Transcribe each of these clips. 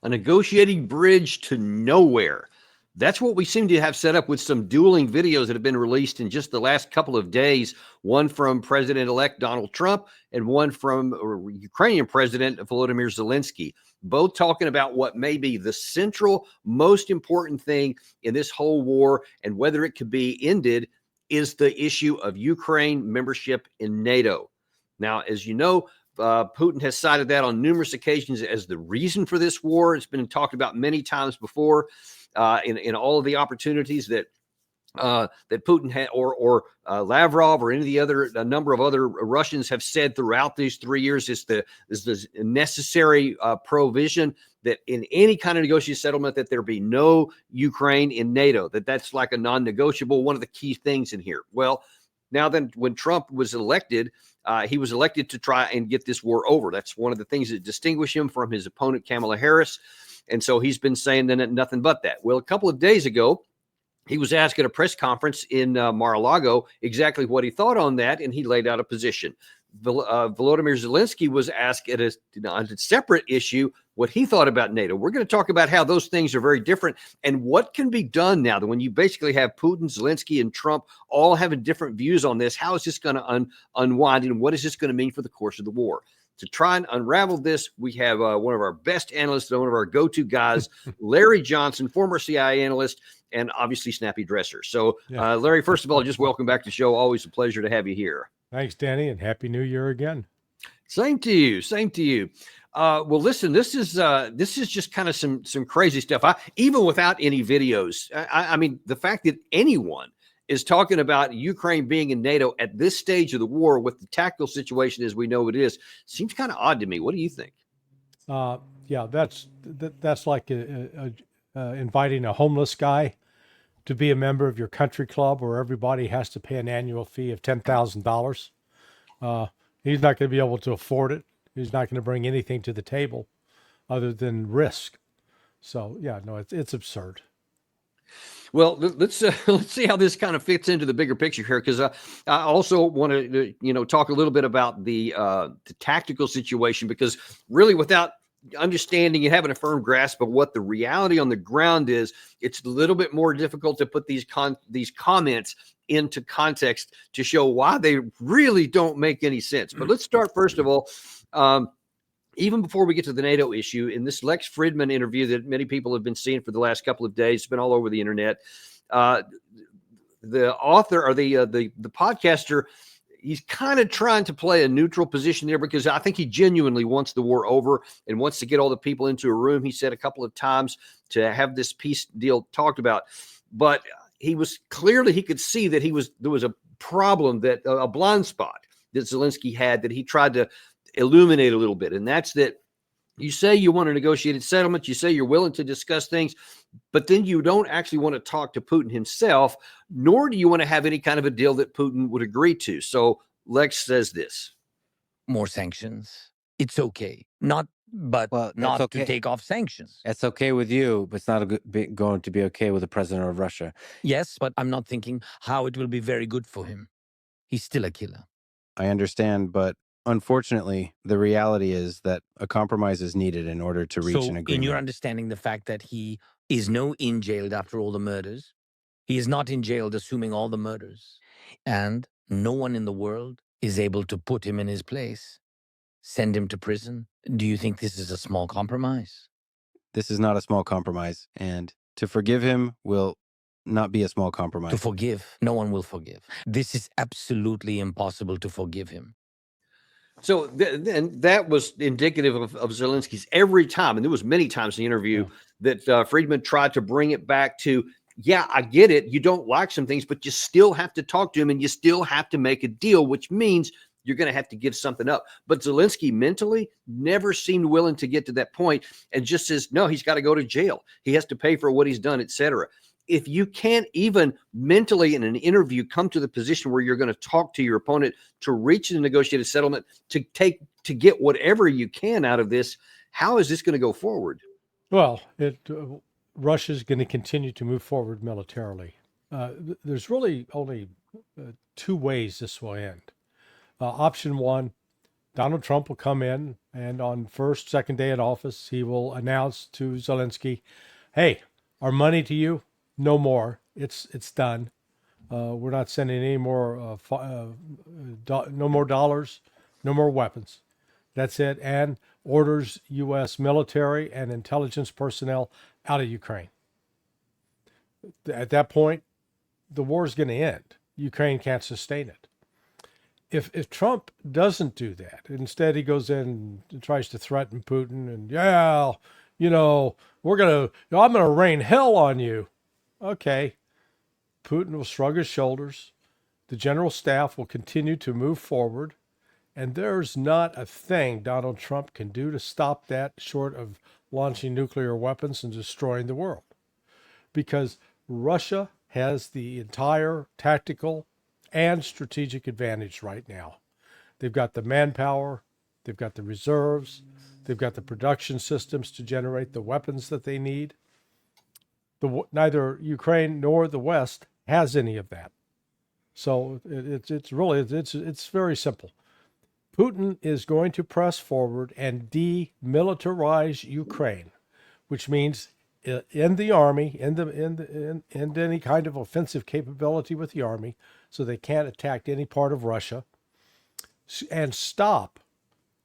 a negotiating bridge to nowhere. That's what we seem to have set up with some dueling videos that have been released in just the last couple of days, one from President-elect Donald Trump and one from Ukrainian President Volodymyr Zelensky, both talking about what may be the central, most important thing in this whole war and whether it could be ended is the issue of Ukraine membership in NATO. Now, as you know, Putin has cited that on numerous occasions as the reason for this war. It's been talked about many times before. In all of the opportunities that Putin had, or Lavrov, or any of the other a number of other Russians have said throughout these 3 years, is the necessary provision that in any kind of negotiated settlement that there be no Ukraine in NATO. That's like a non-negotiable. One of the key things in here. Well, now then, when Trump was elected, he was elected to try and get this war over. That's one of the things that distinguish him from his opponent Kamala Harris. And so he's been saying then nothing but that. Well, a couple of days ago, he was asked at a press conference in Mar-a-Lago exactly what he thought on that, and he laid out a position. Volodymyr Zelensky was asked at a separate issue what he thought about NATO. We're going to talk about how those things are very different and what can be done now that when you basically have Putin, Zelensky, and Trump all having different views on this, how is this going to unwind, and what is this going to mean for the course of the war? To try and unravel this, we have one of our best analysts, one of our go-to guys, Larry Johnson, former CIA analyst, and obviously snappy dresser. So, Larry, first of all, just welcome back to the show. Always a pleasure to have you here. Thanks, Danny, and Happy New Year again. Same to you. Same to you. Well, listen, this is just kind of some crazy stuff. Even without any videos, I mean, the fact that anyone is talking about Ukraine being in NATO at this stage of the war with the tactical situation as we know it is, seems kind of odd to me. What do you think? Yeah, that's like inviting a homeless guy to be a member of your country club where everybody has to pay an annual fee of $10,000. He's not going to be able to afford it. He's not going to bring anything to the table other than risk. So, yeah, no, it's absurd. Well, let's see how this kind of fits into the bigger picture here, because I also want to talk a little bit about the tactical situation, because really without understanding and having a firm grasp of what the reality on the ground is, it's a little bit more difficult to put these comments into context to show why they really don't make any sense. But let's start first of all. Even before we get to the NATO issue, in this Lex Fridman interview that many people have been seeing for the last couple of days, it's been all over the internet. The author or the podcaster, he's kind of trying to play a neutral position there, because I think he genuinely wants the war over and wants to get all the people into a room. He said a couple of times to have this peace deal talked about, but he could see that there was a problem, that a blind spot that Zelensky had, that he tried to illuminate a little bit. And that's that you say you want a negotiated settlement, you say you're willing to discuss things, but then you don't actually want to talk to Putin himself, nor do you want to have any kind of a deal that Putin would agree to. So Lex says this. More sanctions. It's okay. Not to take off sanctions. It's okay with you, but it's not going to be okay with the president of Russia. Yes, but I'm not thinking how it will be very good for him. He's still a killer. I understand, but unfortunately, the reality is that a compromise is needed in order to reach an agreement. In your understanding, the fact that he is in jailed after all the murders, he is not in jailed assuming all the murders, and no one in the world is able to put him in his place, send him to prison. Do you think this is a small compromise? This is not a small compromise, and to forgive him will not be a small compromise. To forgive, no one will forgive. This is absolutely impossible to forgive him. So then that was indicative of Zelensky's every time, and there was many times in the interview that Fridman tried to bring it back to, yeah, I get it. You don't like some things, but you still have to talk to him and you still have to make a deal, which means you're going to have to give something up. But Zelensky mentally never seemed willing to get to that point and just says, no, he's got to go to jail. He has to pay for what he's done, etc. If you can't even mentally in an interview come to the position where you're going to talk to your opponent to reach a negotiated settlement, to get whatever you can out of this, how is this going to go forward? Well, Russia's going to continue to move forward militarily. There's really only two ways this will end. Option one, Donald Trump will come in And on first, second day in office, he will announce to Zelensky, hey, our money to you, no more. It's done. We're not sending any more, no more dollars, no more weapons. That's it. And orders U.S. military and intelligence personnel out of Ukraine. At that point, the war is going to end. Ukraine can't sustain it. If Trump doesn't do that, instead he goes in and tries to threaten Putin and, I'm going to rain hell on you. Okay. Putin will shrug his shoulders. The general staff will continue to move forward. And there's not a thing Donald Trump can do to stop that short of launching nuclear weapons and destroying the world. Because Russia has the entire tactical and strategic advantage right now. They've got the manpower, they've got the reserves, they've got the production systems to generate the weapons that they need. Neither Ukraine nor the West has any of that. So it's really very simple. Putin is going to press forward and demilitarize Ukraine, which means end the army, end any kind of offensive capability with the army, so they can't attack any part of Russia, and stop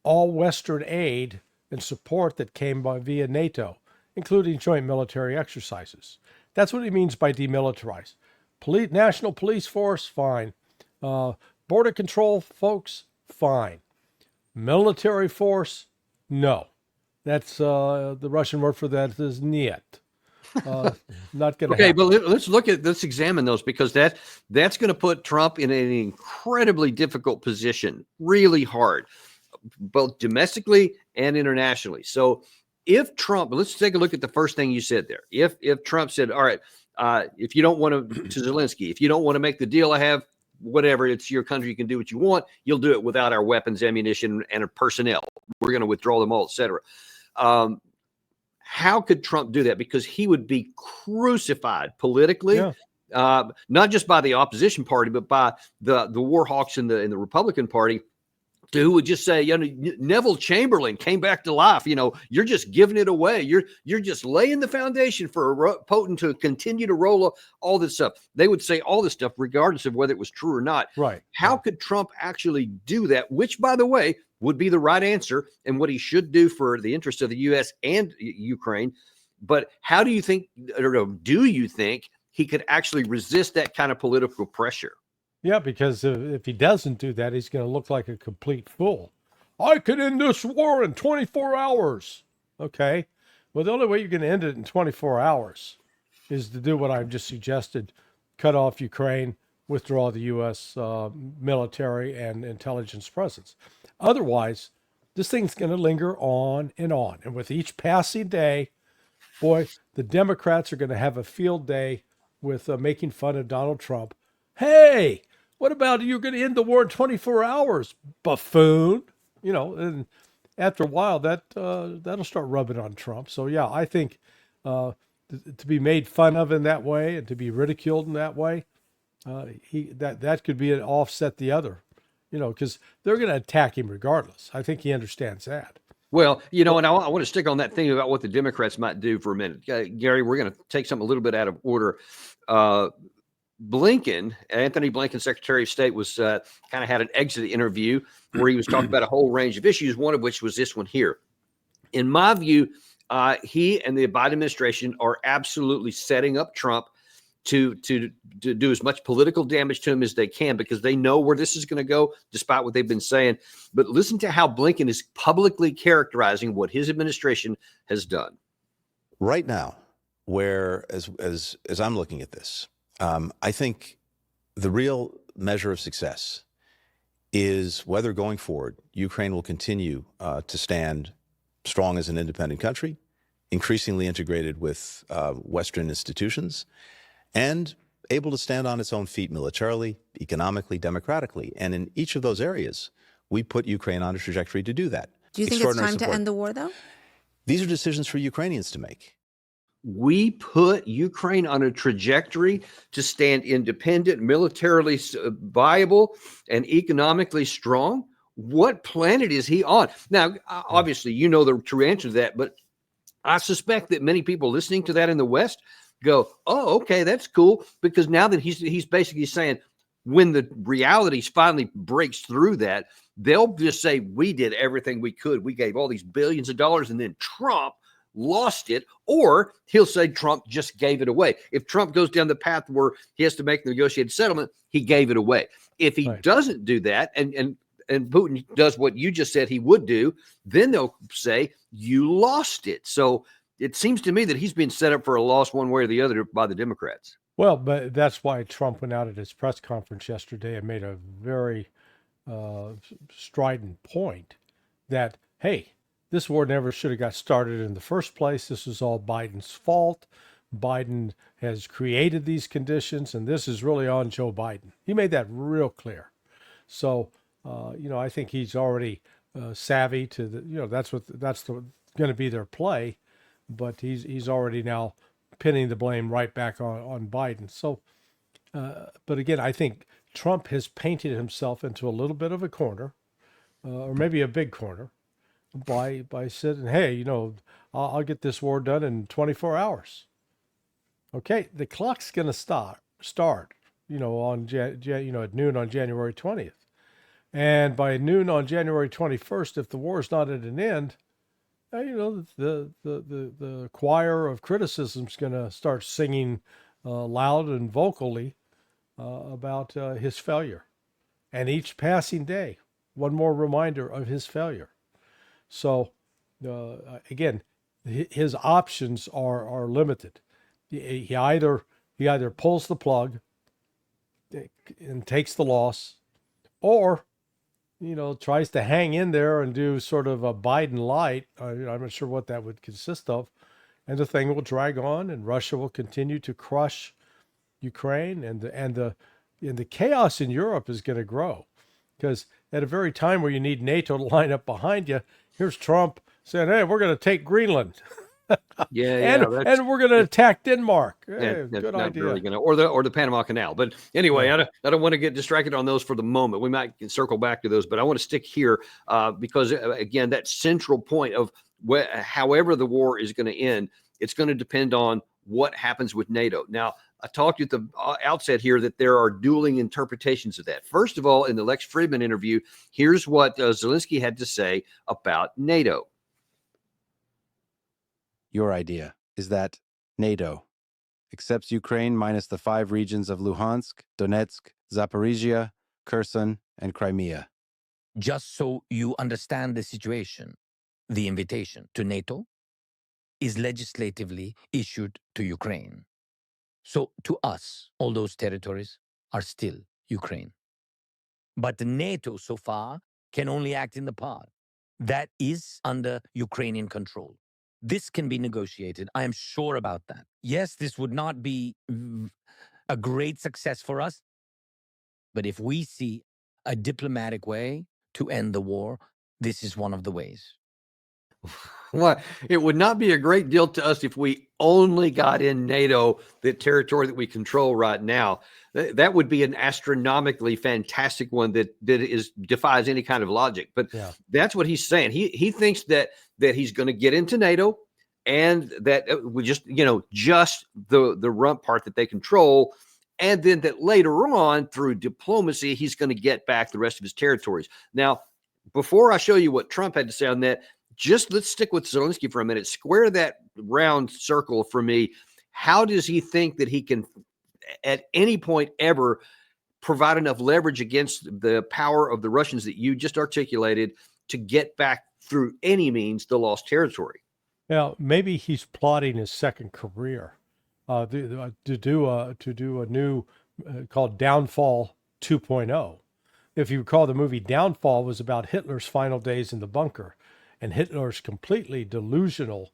all Western aid and support that came via NATO, including joint military exercises. That's what he means by demilitarize. National police force, fine. Border control folks, fine. Military force, no. That's the Russian word for that is niet. Not going to Okay, happen. but let's examine those, because that's going to put Trump in an incredibly difficult position, really hard, both domestically and internationally. So if Trump, let's take a look at the first thing you said there. If Trump said, all right, if you don't want to Zelensky, if you don't want to make the deal I have, whatever, it's your country, you can do what you want. You'll do it without our weapons, ammunition, and personnel. We're going to withdraw them all, et cetera. How could Trump do that? Because he would be crucified politically, not just by the opposition party, but by the war hawks in the Republican Party, who would just say, Neville Chamberlain came back to life. You're just giving it away. You're just laying the foundation for Putin to continue to roll all this stuff. They would say all this stuff, regardless of whether it was true or not. Right. How could Trump actually do that? Which, by the way, would be the right answer and what he should do for the interest of the U.S. and Ukraine. But how do you think, or do you think he could actually resist that kind of political pressure? Yeah, because if he doesn't do that, he's going to look like a complete fool. I could end this war in 24 hours. Okay. Well, the only way you're going to end it in 24 hours is to do what I've just suggested, cut off Ukraine, withdraw the U.S. Military and intelligence presence. Otherwise, this thing's going to linger on. And with each passing day, boy, the Democrats are going to have a field day with making fun of Donald Trump. Hey, what about you're going to end the war in 24 hours, buffoon? And after a while, that'll start rubbing on Trump. So, yeah, I think to be made fun of in that way and to be ridiculed in that way, that could be an offset the other, because they're going to attack him regardless. I think he understands that. Well, and I want to stick on that thing about what the Democrats might do for a minute. Gary, we're going to take something a little bit out of order. Anthony Blinken, Secretary of State, was kind of had an exit interview where he was talking about a whole range of issues, one of which was this one here. In my view, he and the Biden administration are absolutely setting up Trump to do as much political damage to him as they can, because they know where this is going to go, despite what they've been saying. But listen to how Blinken is publicly characterizing what his administration has done. Right now, where as I'm looking at this, I think the real measure of success is whether going forward, Ukraine will continue to stand strong as an independent country, increasingly integrated with Western institutions, and able to stand on its own feet militarily, economically, democratically. And in each of those areas, we put Ukraine on a trajectory to do that. Do you think it's time to end the war, though? These are decisions for Ukrainians to make. We put Ukraine on a trajectory to stand independent, militarily viable, and economically strong. what planet is he on? Now, obviously, you know the true answer to that, but I suspect that many people listening to that in the West go, "Oh, okay, that's cool," because now that he's basically saying, when the reality finally breaks through that, they'll just say, "We did everything we could. We gave all these billions of dollars, and then Trump lost it," or he'll say Trump just gave it away. If Trump goes down the path where he has to make the negotiated settlement, he gave it away. If he doesn't do that, and Putin does what you just said he would do, then they'll say you lost it. So it seems to me that he's been set up for a loss one way or the other by the Democrats. Well, but that's why Trump went out at his press conference yesterday and made a very strident point that, hey, this war never should have got started in the first place. This is all Biden's fault. Biden has created these conditions, and this is really on Joe Biden. He made that real clear. So, I think he's already savvy to the, that's going to be their play, but he's already now pinning the blame right back on Biden. So, but again, I think Trump has painted himself into a little bit of a corner, or maybe a big corner, by saying, "Hey, I'll get this war done in 24 hours." Okay, the clock's going to start, on at noon on January 20th. And by noon on January 21st, if the war is not at an end, the choir of criticism is going to start singing loud and vocally about his failure. And each passing day, one more reminder of his failure. So, again, his options are limited. He either pulls the plug and takes the loss, or tries to hang in there and do sort of a Biden light. I'm not sure what that would consist of. And the thing will drag on, and Russia will continue to crush Ukraine, and the chaos in Europe is going to grow, because at a very time where you need NATO to line up behind you, here's Trump saying, "Hey, we're going to take Greenland." And we're going to attack Denmark. Hey, good idea. Really or the Panama Canal. But anyway, I don't want to get distracted on those for the moment. We might circle back to those, but I want to stick here because, again, that central point of however the war is going to end, it's going to depend on what happens with NATO. Now, I talked at the outset here that there are dueling interpretations of that. First of all, in the Lex Fridman interview, here's what Zelensky had to say about NATO. Your idea is that NATO accepts Ukraine minus the 5 regions of Luhansk, Donetsk, Zaporizhia, Kherson, and Crimea. Just so you understand the situation, the invitation to NATO is legislatively issued to Ukraine. So to us, all those territories are still Ukraine. But NATO so far can only act in the part that is under Ukrainian control. This can be negotiated. I am sure about that. Yes, this would not be a great success for us, but if we see a diplomatic way to end the war, this is one of the ways. Well, it would not be a great deal to us if we only got in NATO, the territory that we control right now. That would be an astronomically fantastic one that defies any kind of logic. But that's what he's saying. He thinks that he's going to get into NATO, and that we just the rump part that they control, and then that later on through diplomacy he's going to get back the rest of his territories. Now, before I show you what Trump had to say on that, just let's stick with Zelensky for a minute. Square that round circle for me. How does he think that he can, at any point ever, provide enough leverage against the power of the Russians that you just articulated to get back through any means the lost territory? Now, maybe he's plotting his second career to do a new called Downfall 2.0. If you recall, the movie Downfall was about Hitler's final days in the bunker, and Hitler's completely delusional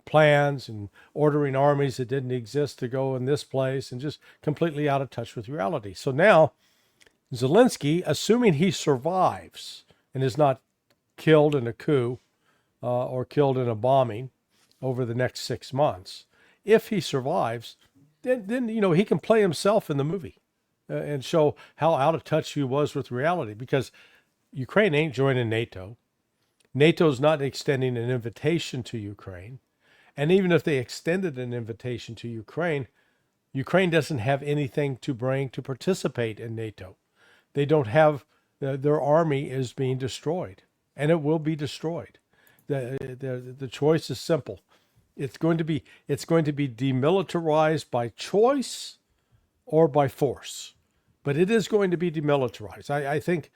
plans and ordering armies that didn't exist to go in this place, and just completely out of touch with reality. So now Zelensky, assuming he survives and is not killed in a coup or killed in a bombing over the next 6 months, if he survives, then he can play himself in the movie and show how out of touch he was with reality. Because Ukraine ain't joining NATO. NATO's not extending an invitation to Ukraine. And even if they extended an invitation to Ukraine, Ukraine doesn't have anything to bring to participate in NATO. They don't have, their army is being destroyed, and it will be destroyed. The choice is simple. It's going to be demilitarized by choice or by force, but it is going to be demilitarized. I think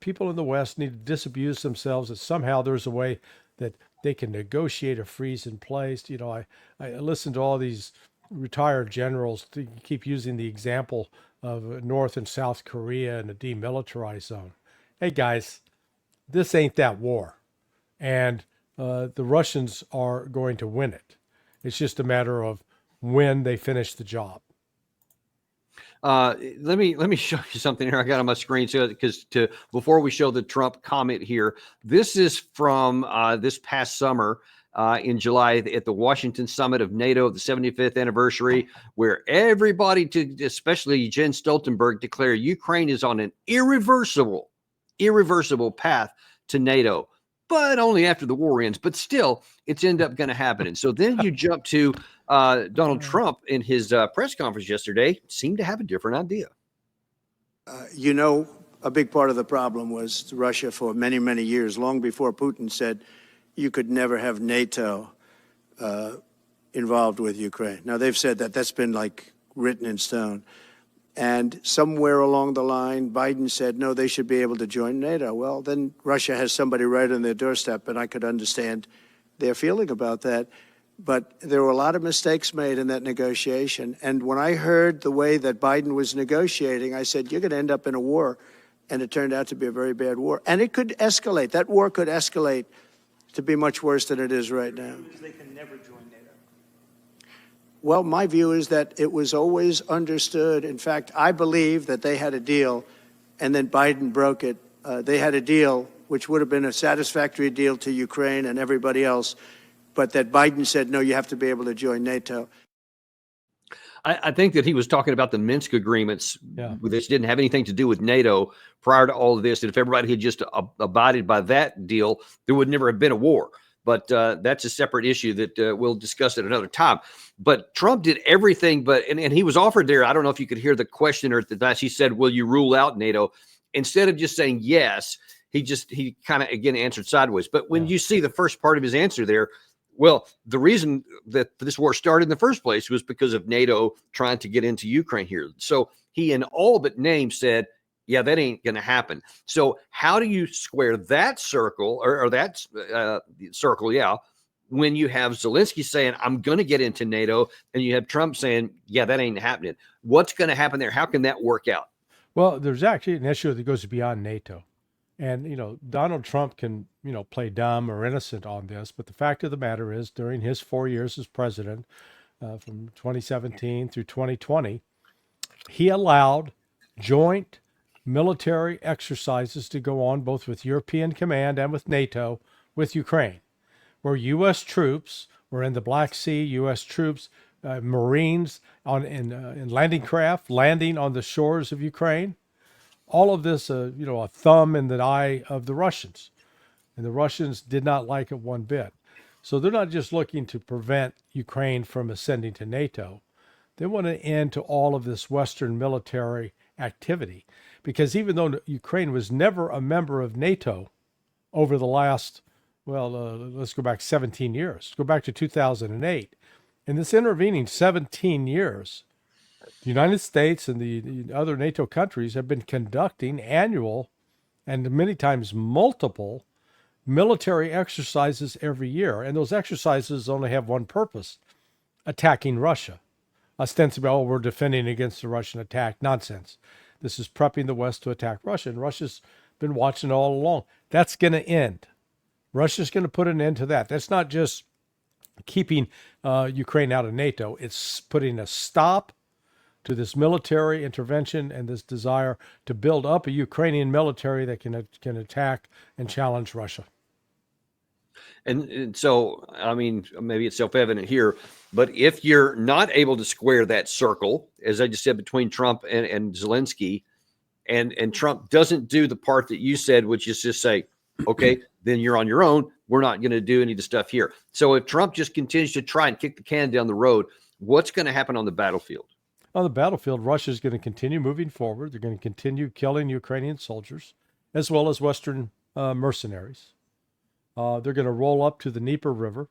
people in the West need to disabuse themselves that somehow there's a way that they can negotiate a freeze in place. You know, I listen to all these retired generals to keep using the example of North and South Korea and a demilitarized zone. Hey guys, this ain't that war, and the Russians are going to win it. It's just a matter of when they finish the job. Let me show you something here. I got on my screen before we show the Trump comment here. This is from this past summer in July at the Washington Summit of NATO, the 75th anniversary, where everybody, especially Jens Stoltenberg, declared Ukraine is on an irreversible path to NATO, but only after the war ends. But still, it's end up going to happen. And so then you jump to Donald Trump in his press conference yesterday, seemed to have a different idea. You know, a big part of the problem was Russia for many, many years, long before Putin said you could never have NATO involved with Ukraine. Now, they've said that that's been like written in stone. And somewhere along the line, Biden said, no, they should be able to join NATO. Well, then Russia has somebody right on their doorstep, and I could understand their feeling about that. But there were a lot of mistakes made in that negotiation. And when I heard the way that Biden was negotiating, I said, you're going to end up in a war. And it turned out to be a very bad war. And it could escalate. That war could escalate to be much worse than it is right now. They can never join NATO. Well, my view is that it was always understood. In fact, I believe that they had a deal, and then Biden broke it. They had a deal which would have been a satisfactory deal to Ukraine and everybody else, but that Biden said, no, you have to be able to join NATO. I think that he was talking about the Minsk agreements, Yeah. which didn't have anything to do with NATO prior to all of this. And if everybody had just abided by that deal, there would never have been a war. But that's a separate issue that we'll discuss at another time. But Trump did everything, and he was offered there. I don't know if you could hear the questioner at the time. He said, will you rule out NATO? Instead of just saying yes, he kind of, again, answered sideways. But when you see the first part of his answer there, well, the reason that this war started in the first place was because of NATO trying to get into Ukraine here. So he, in all but name, said, yeah, that ain't going to happen. So how do you square that circle or that circle, when you have Zelensky saying, I'm going to get into NATO, and you have Trump saying, yeah, that ain't happening? What's going to happen there? How can that work out? Well, there's actually an issue that goes beyond NATO. And, Donald Trump can, play dumb or innocent on this. But the fact of the matter is, during his 4 years as president, from 2017 through 2020, he allowed joint military exercises to go on both with European Command and with NATO with Ukraine, where U.S. troops were in the Black Sea, U.S. troops, Marines in landing craft, landing on the shores of Ukraine. All of this, a thumb in the eye of the Russians. And the Russians did not like it one bit. So they're not just looking to prevent Ukraine from ascending to NATO. They want an end to all of this Western military activity. Because even though Ukraine was never a member of NATO over the last, let's go back 17 years. Go back to 2008. In this intervening 17 years, the United States and the other NATO countries have been conducting annual and many times multiple military exercises every year. And those exercises only have one purpose: attacking Russia. Ostensibly, we're defending against the Russian attack. Nonsense. This is prepping the West to attack Russia. And Russia's been watching all along. That's going to end. Russia's going to put an end to that. That's not just keeping Ukraine out of NATO. It's putting a stop to this military intervention and this desire to build up a Ukrainian military that can attack and challenge Russia. And so, I mean, maybe it's self-evident here, but if you're not able to square that circle, as I just said, between Trump and Zelensky, and Trump doesn't do the part that you said, which is just say, okay, then you're on your own. We're not going to do any of the stuff here. So if Trump just continues to try and kick the can down the road, what's going to happen on the battlefield? On the battlefield, Russia is going to continue moving forward. They're going to continue killing Ukrainian soldiers, as well as Western mercenaries. They're going to roll up to the Dnieper River,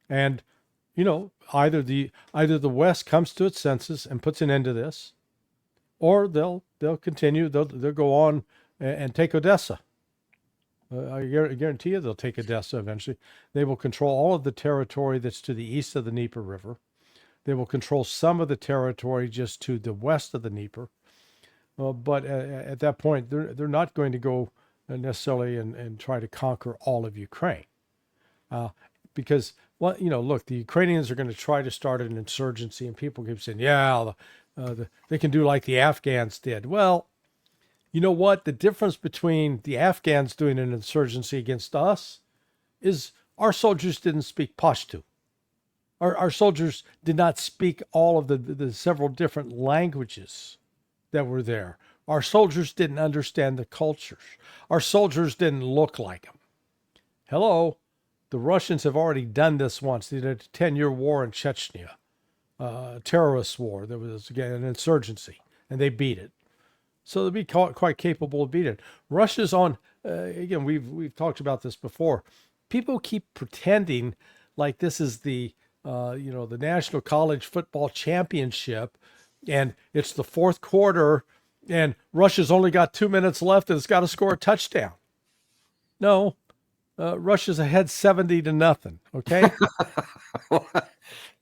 and either the West comes to its senses and puts an end to this, or they'll continue. They'll go on and take Odessa. I guarantee you they'll take Odessa eventually. They will control all of the territory that's to the east of the Dnieper River. They will control some of the territory just to the west of the Dnieper. But at that point, they're not going to go necessarily and try to conquer all of Ukraine. Because, look, the Ukrainians are going to try to start an insurgency, and people keep saying, they can do like the Afghans did. Well, you know what? The difference between the Afghans doing an insurgency against us is our soldiers didn't speak Pashto. Our soldiers did not speak all of the several different languages that were there. Our soldiers didn't understand the cultures. Our soldiers didn't look like them. Hello, the Russians have already done this once. They did a 10-year war in Chechnya, a terrorist war. There was, again, an insurgency, and they beat it. So they'll be quite capable of beating it. Russia's on, again, we've talked about this before. People keep pretending like this is the National College Football Championship, and it's the fourth quarter, and Russia's only got 2 minutes left, and it's got to score a touchdown. No, Russia's ahead 70-0. Okay,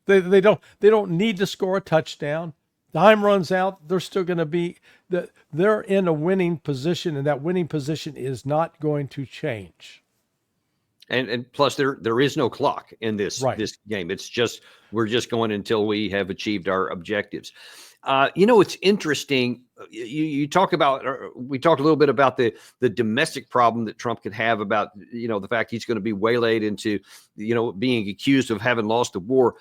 they don't need to score a touchdown. Time runs out. They're still going to be they're in a winning position, and that winning position is not going to change. And plus, there is no clock in this game. It's just we're just going until we have achieved our objectives. It's interesting. You talk about, we talked a little bit about the domestic problem that Trump could have about the fact he's going to be waylaid into being accused of having lost the war.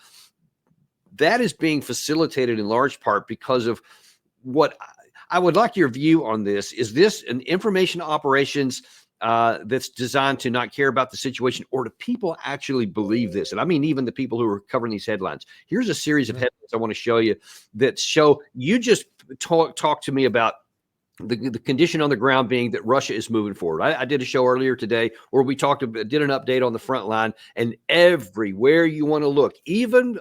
That is being facilitated in large part because of what I would like your view on this. Is this an information operations that's designed to not care about the situation, or do people actually believe this? And I mean, even the people who are covering these headlines. Here's a series of headlines I want to show you that show you just talk to me about the condition on the ground being that Russia is moving forward. I did a show earlier today where we did an update on the front line, and everywhere you want to look, even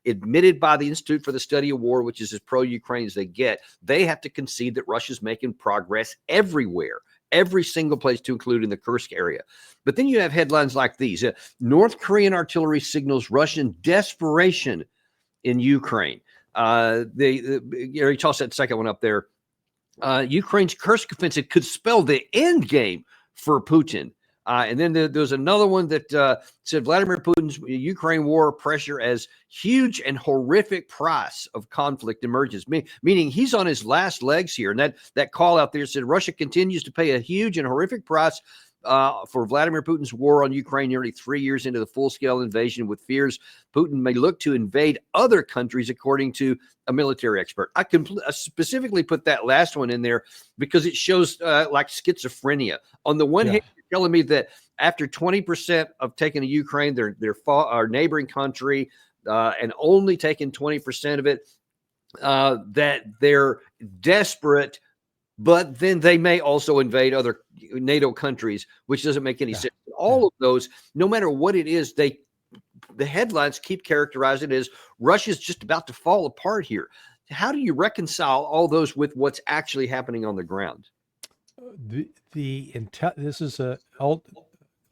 admitted by the Institute for the Study of War, which is as pro-Ukraine as they get, they have to concede that Russia's making progress everywhere. Every single place, to include in the Kursk area. But then you have headlines like these. North Korean artillery signals Russian desperation in Ukraine. You toss that second one up there. Ukraine's Kursk offensive could spell the end game for Putin. And then there's another one that said Vladimir Putin's Ukraine war pressure as huge and horrific price of conflict emerges, meaning he's on his last legs here. And that call out there said Russia continues to pay a huge and horrific price for Vladimir Putin's war on Ukraine nearly 3 years into the full-scale invasion, with fears Putin may look to invade other countries, according to a military expert. I specifically put that last one in there because it shows like schizophrenia. On the one hand, you're telling me that after 20% of taking Ukraine, our neighboring country, and only taking 20% of it, that they're desperate, but then they may also invade other NATO countries, which doesn't make any sense. All of those, no matter what it is, the headlines keep characterizing it as Russia's just about to fall apart here. How do you reconcile all those with what's actually happening on the ground? This is a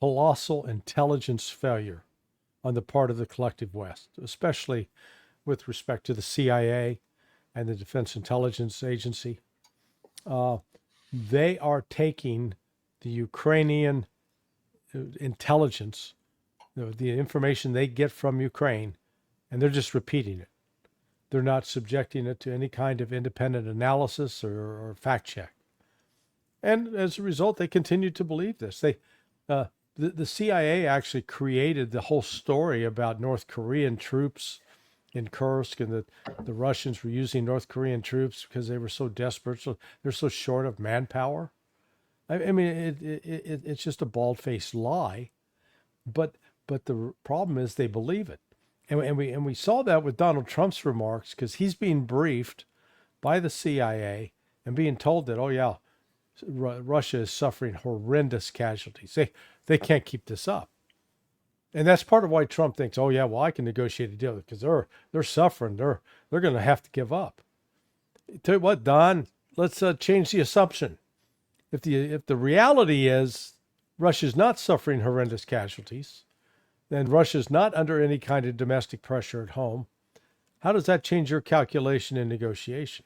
colossal intelligence failure on the part of the collective West, especially with respect to the CIA and the Defense Intelligence Agency. They are taking the Ukrainian intelligence, the information they get from Ukraine, and they're just repeating it. They're not subjecting it to any kind of independent analysis or fact check. And as a result, they continue to believe this. The CIA actually created the whole story about North Korean troops in Kursk, and that the Russians were using North Korean troops because they were so desperate, so they're so short of manpower. I mean, it's just a bald-faced lie, but the problem is they believe it, and we saw that with Donald Trump's remarks, because he's being briefed by the CIA and being told that, oh yeah, Russia is suffering horrendous casualties. They can't keep this up. And that's part of why Trump thinks, oh yeah, well, I can negotiate a deal, because they're suffering. They're going to have to give up. Tell you what, Don, let's change the assumption. If the reality is Russia's not suffering horrendous casualties, then Russia's not under any kind of domestic pressure at home, how does that change your calculation in negotiation?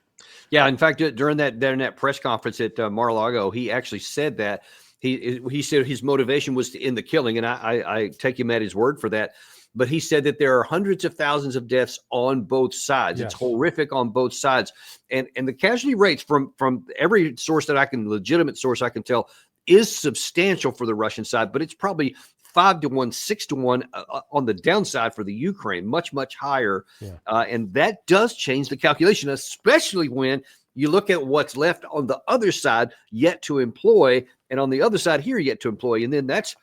Yeah, in fact, during that press conference at Mar-a-Lago, he actually said that he said his motivation was to end the killing, and I take him at his word for that. But he said that there are hundreds of thousands of deaths on both sides. Yes. It's horrific on both sides, and the casualty rates from every source that legitimate source I can tell, is substantial for the Russian side, but it's probably 5 to 1, 6 to 1 on the downside for the Ukraine, much higher. Yeah. And that does change the calculation, especially when you look at what's left on the other side yet to employ, and on the other side here yet to employ. And then that's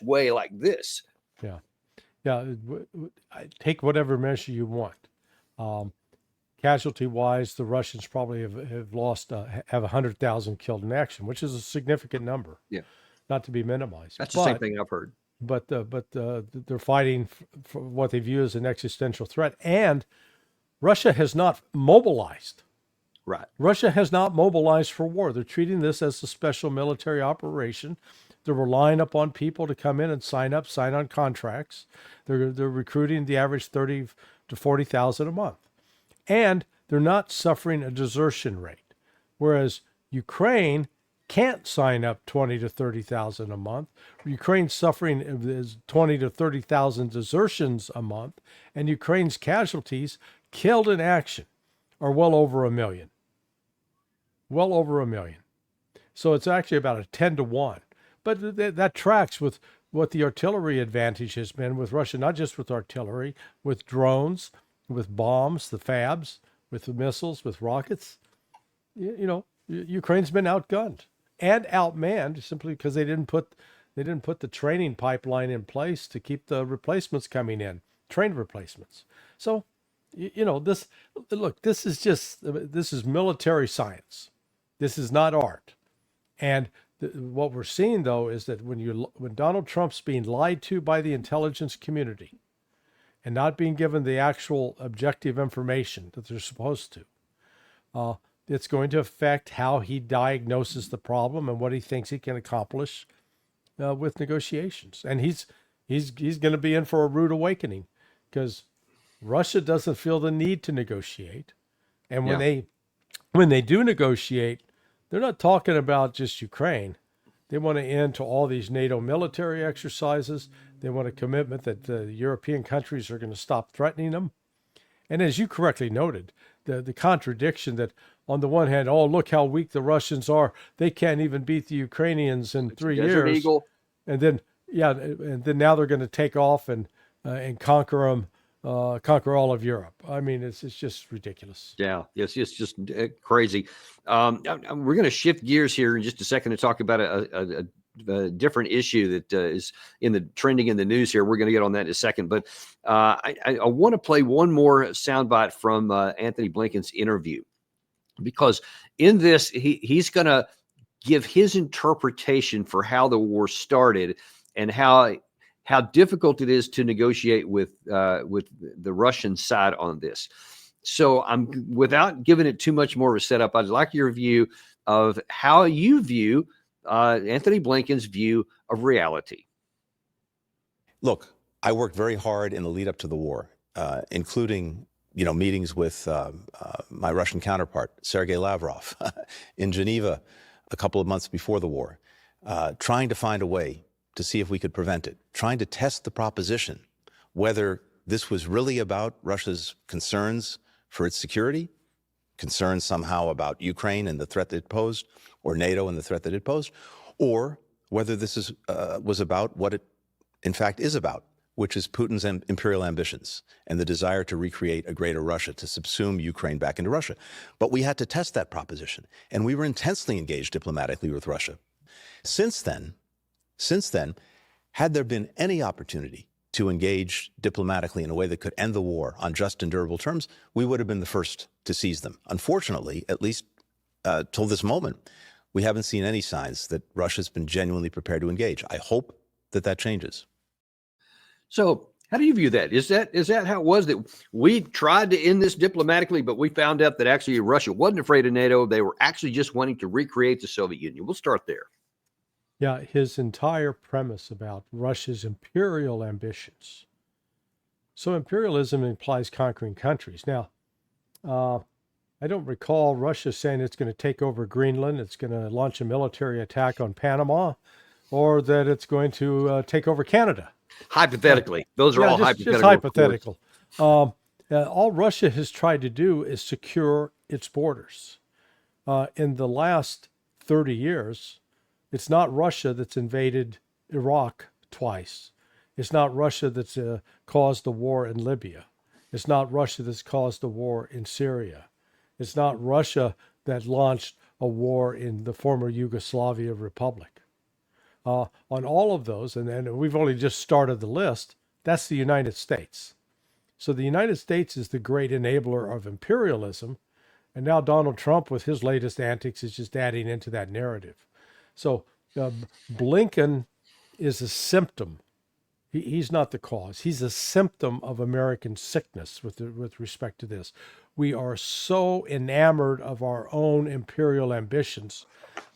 way like this. Yeah. Yeah. Take whatever measure you want. Casualty wise, the Russians probably have lost, have 100,000 killed in action, which is a significant number. Yeah. Not to be minimized. That's the same thing I've heard. But they're fighting for what they view as an existential threat. And Russia has not mobilized. Right. Russia has not mobilized for war. They're treating this as a special military operation. They're relying upon people to come in and sign on contracts. They're recruiting the average 30 to 40,000 a month. And they're not suffering a desertion rate. Whereas Ukraine can't sign up 20 to 30,000 a month. Ukraine's suffering 20 to 30,000 desertions a month, and Ukraine's casualties killed in action are well over 1 million. Well over 1 million. So it's actually about a 10 to 1. But that tracks with what the artillery advantage has been with Russia, not just with artillery, with drones, with bombs, the FABs, with the missiles, with rockets. You know, Ukraine's been outgunned and outmanned simply because they didn't put the training pipeline in place to keep the replacements coming in, trained replacements. So, you know, this is military science. This is not art. And what we're seeing, though, is that when Donald Trump's being lied to by the intelligence community and not being given the actual objective information that they're supposed to, it's going to affect how he diagnoses the problem and what he thinks he can accomplish with negotiations. And he's going to be in for a rude awakening, because Russia doesn't feel the need to negotiate. And when they do negotiate, they're not talking about just Ukraine. They want to end to all these NATO military exercises. They want a commitment that the European countries are going to stop threatening them. And as you correctly noted, the contradiction that on the one hand, oh, look how weak the Russians are. They can't even beat the Ukrainians in 3 years. Eagle. And then now they're going to take off and conquer them. Conquer all of Europe. I mean, it's just ridiculous. Yeah, it's just crazy. We're going to shift gears here in just a second to talk about a different issue that is trending in the news here. We're going to get on that in a second, but I want to play one more soundbite from Anthony Blinken's interview, because in this he's going to give his interpretation for how the war started and how difficult it is to negotiate with the Russian side on this. So without giving it too much more of a setup, I'd like your view of how you view Anthony Blinken's view of reality. Look, I worked very hard in the lead up to the war, including meetings with my Russian counterpart, Sergei Lavrov, in Geneva a couple of months before the war, trying to find a way to see if we could prevent it, trying to test the proposition, whether this was really about Russia's concerns for its security, concerns somehow about Ukraine and the threat that it posed, or NATO and the threat that it posed, or whether this was about what it in fact is about, which is Putin's imperial ambitions and the desire to recreate a greater Russia, to subsume Ukraine back into Russia. But we had to test that proposition, and we were intensely engaged diplomatically with Russia. Since then, had there been any opportunity to engage diplomatically in a way that could end the war on just and durable terms, we would have been the first to seize them. Unfortunately, at least till this moment, we haven't seen any signs that Russia's been genuinely prepared to engage. I hope that changes. So how do you view that? Is that how it was, that we tried to end this diplomatically, but we found out that actually Russia wasn't afraid of NATO? They were actually just wanting to recreate the Soviet Union. We'll start there. Yeah, his entire premise about Russia's imperial ambitions. So imperialism implies conquering countries. Now, I don't recall Russia saying it's going to take over Greenland, it's going to launch a military attack on Panama, or that it's going to take over Canada. Hypothetically, those are all hypothetical. Just hypothetical. All Russia has tried to do is secure its borders. In the last 30 years, it's not Russia that's invaded Iraq twice. It's not Russia that's caused the war in Libya. It's not Russia that's caused the war in Syria. It's not Russia that launched a war in the former Yugoslavia Republic. On all of those, and then we've only just started the list, that's the United States. So the United States is the great enabler of imperialism, and now Donald Trump, with his latest antics, is just adding into that narrative. So Blinken is a symptom. He's not the cause. He's a symptom of American sickness with respect to this. We are so enamored of our own imperial ambitions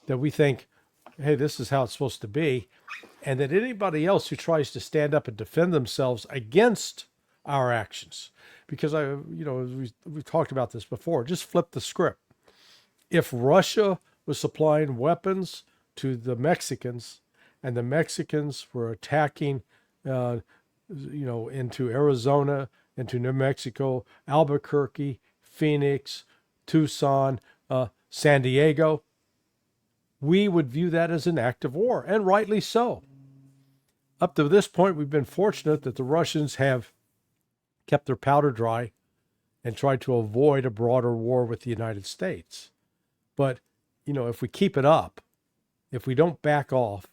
that we think, hey, this is how it's supposed to be, and that anybody else who tries to stand up and defend themselves against our actions, because we've talked about this before, just flip the script. If Russia was supplying weapons to the Mexicans, and the Mexicans were attacking, into Arizona, into New Mexico, Albuquerque, Phoenix, Tucson, San Diego, we would view that as an act of war, and rightly so. Up to this point, we've been fortunate that the Russians have kept their powder dry and tried to avoid a broader war with the United States. But, if we keep it up, if we don't back off,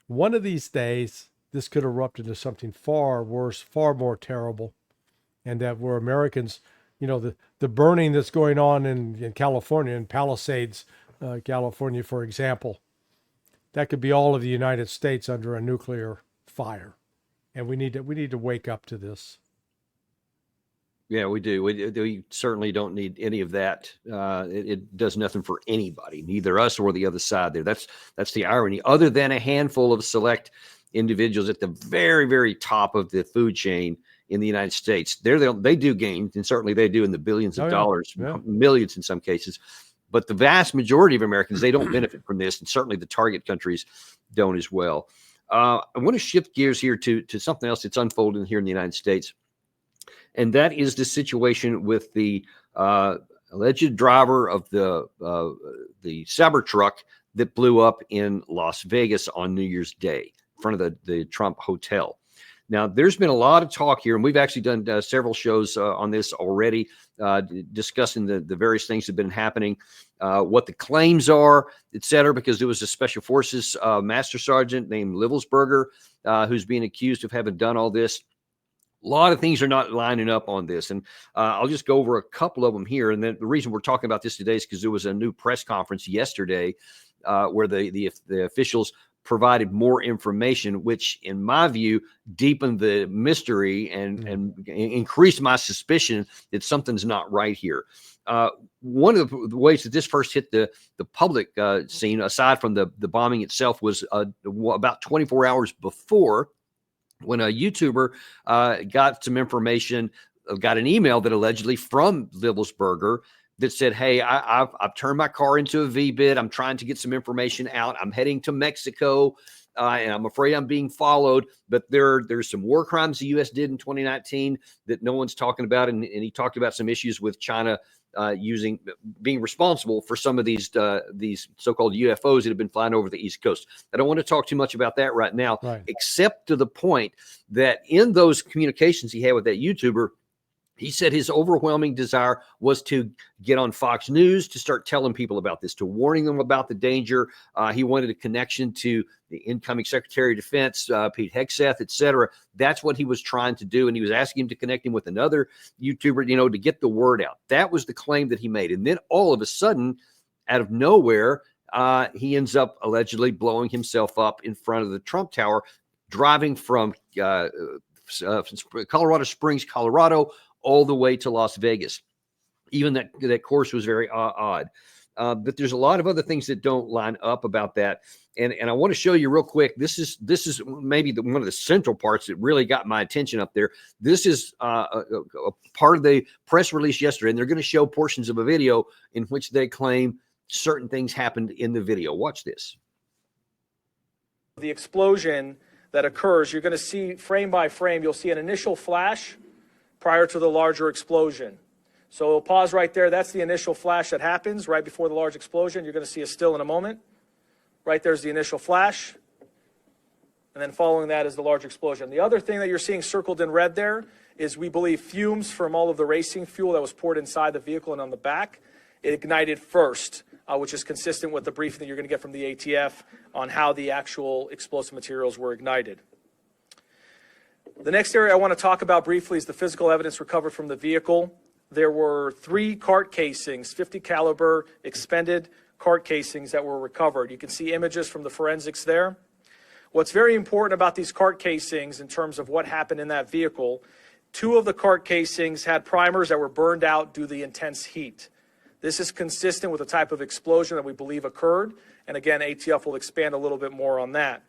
one of these days, this could erupt into something far worse, far more terrible, and that we're Americans, the burning that's going on in California, in Palisades, California, for example, that could be all of the United States under a nuclear fire. And we need to wake up to this. Yeah, we do. We certainly don't need any of that. It does nothing for anybody, neither us or the other side there. That's the irony. Other than a handful of select individuals at the very, very top of the food chain in the United States, they do gain, and certainly they do in the billions of dollars, millions in some cases. But the vast majority of Americans, they don't benefit from this, and certainly the target countries don't as well. I want to shift gears here to something else that's unfolding here in the United States. And that is the situation with the alleged driver of the Cybertruck that blew up in Las Vegas on New Year's Day in front of the Trump Hotel. Now, there's been a lot of talk here, and we've actually done several shows on this already, discussing the various things that have been happening, what the claims are, et cetera, because there was a Special Forces Master Sergeant named Livelsberger who's being accused of having done all this. A lot of things are not lining up on this, and I'll just go over a couple of them here. And then the reason we're talking about this today is because there was a new press conference yesterday where the officials provided more information, which, in my view, deepened the mystery and increased my suspicion that something's not right here. One of the ways that this first hit the public scene, aside from the bombing itself, was about 24 hours before, when a YouTuber got some information, got an email that allegedly from Livelsberger that said, hey, I've turned my car into a V-bid. I'm trying to get some information out. I'm heading to Mexico. and I'm afraid I'm being followed. But there's some war crimes the U.S. did in 2019 that no one's talking about, and he talked about some issues with China being responsible for some of these so-called UFOs that have been flying over the East Coast. I don't want to talk too much about that right now, except to the point that in those communications he had with that YouTuber, he said his overwhelming desire was to get on Fox News, to start telling people about this, to warning them about the danger. He wanted a connection to the incoming Secretary of Defense, Pete Hegseth, et cetera. That's what he was trying to do. And he was asking him to connect him with another YouTuber, to get the word out. That was the claim that he made. And then all of a sudden, out of nowhere, he ends up allegedly blowing himself up in front of the Trump Tower, driving from Colorado Springs, Colorado, all the way to Las Vegas. Even that course was very odd. But there's a lot of other things that don't line up about that. And I want to show you real quick. This is maybe one of the central parts that really got my attention up there. This is a part of the press release yesterday, and they're going to show portions of a video in which they claim certain things happened in the video. Watch this. The explosion that occurs, you're going to see frame by frame, you'll see an initial flash prior to the larger explosion. So we'll pause right there. That's the initial flash that happens right before the large explosion. You're going to see a still in a moment. Right there's the initial flash. And then following that is the large explosion. The other thing that you're seeing circled in red there is, we believe, fumes from all of the racing fuel that was poured inside the vehicle and on the back. It ignited first, which is consistent with the briefing that you're going to get from the ATF on how the actual explosive materials were ignited. The next area I want to talk about briefly is the physical evidence recovered from the vehicle. There were 3 cart casings, 50 caliber expended cart casings that were recovered. You can see images from the forensics there. What's very important about these cart casings in terms of what happened in that vehicle, 2 of the cart casings had primers that were burned out due to the intense heat. This is consistent with the type of explosion that we believe occurred. And again, ATF will expand a little bit more on that.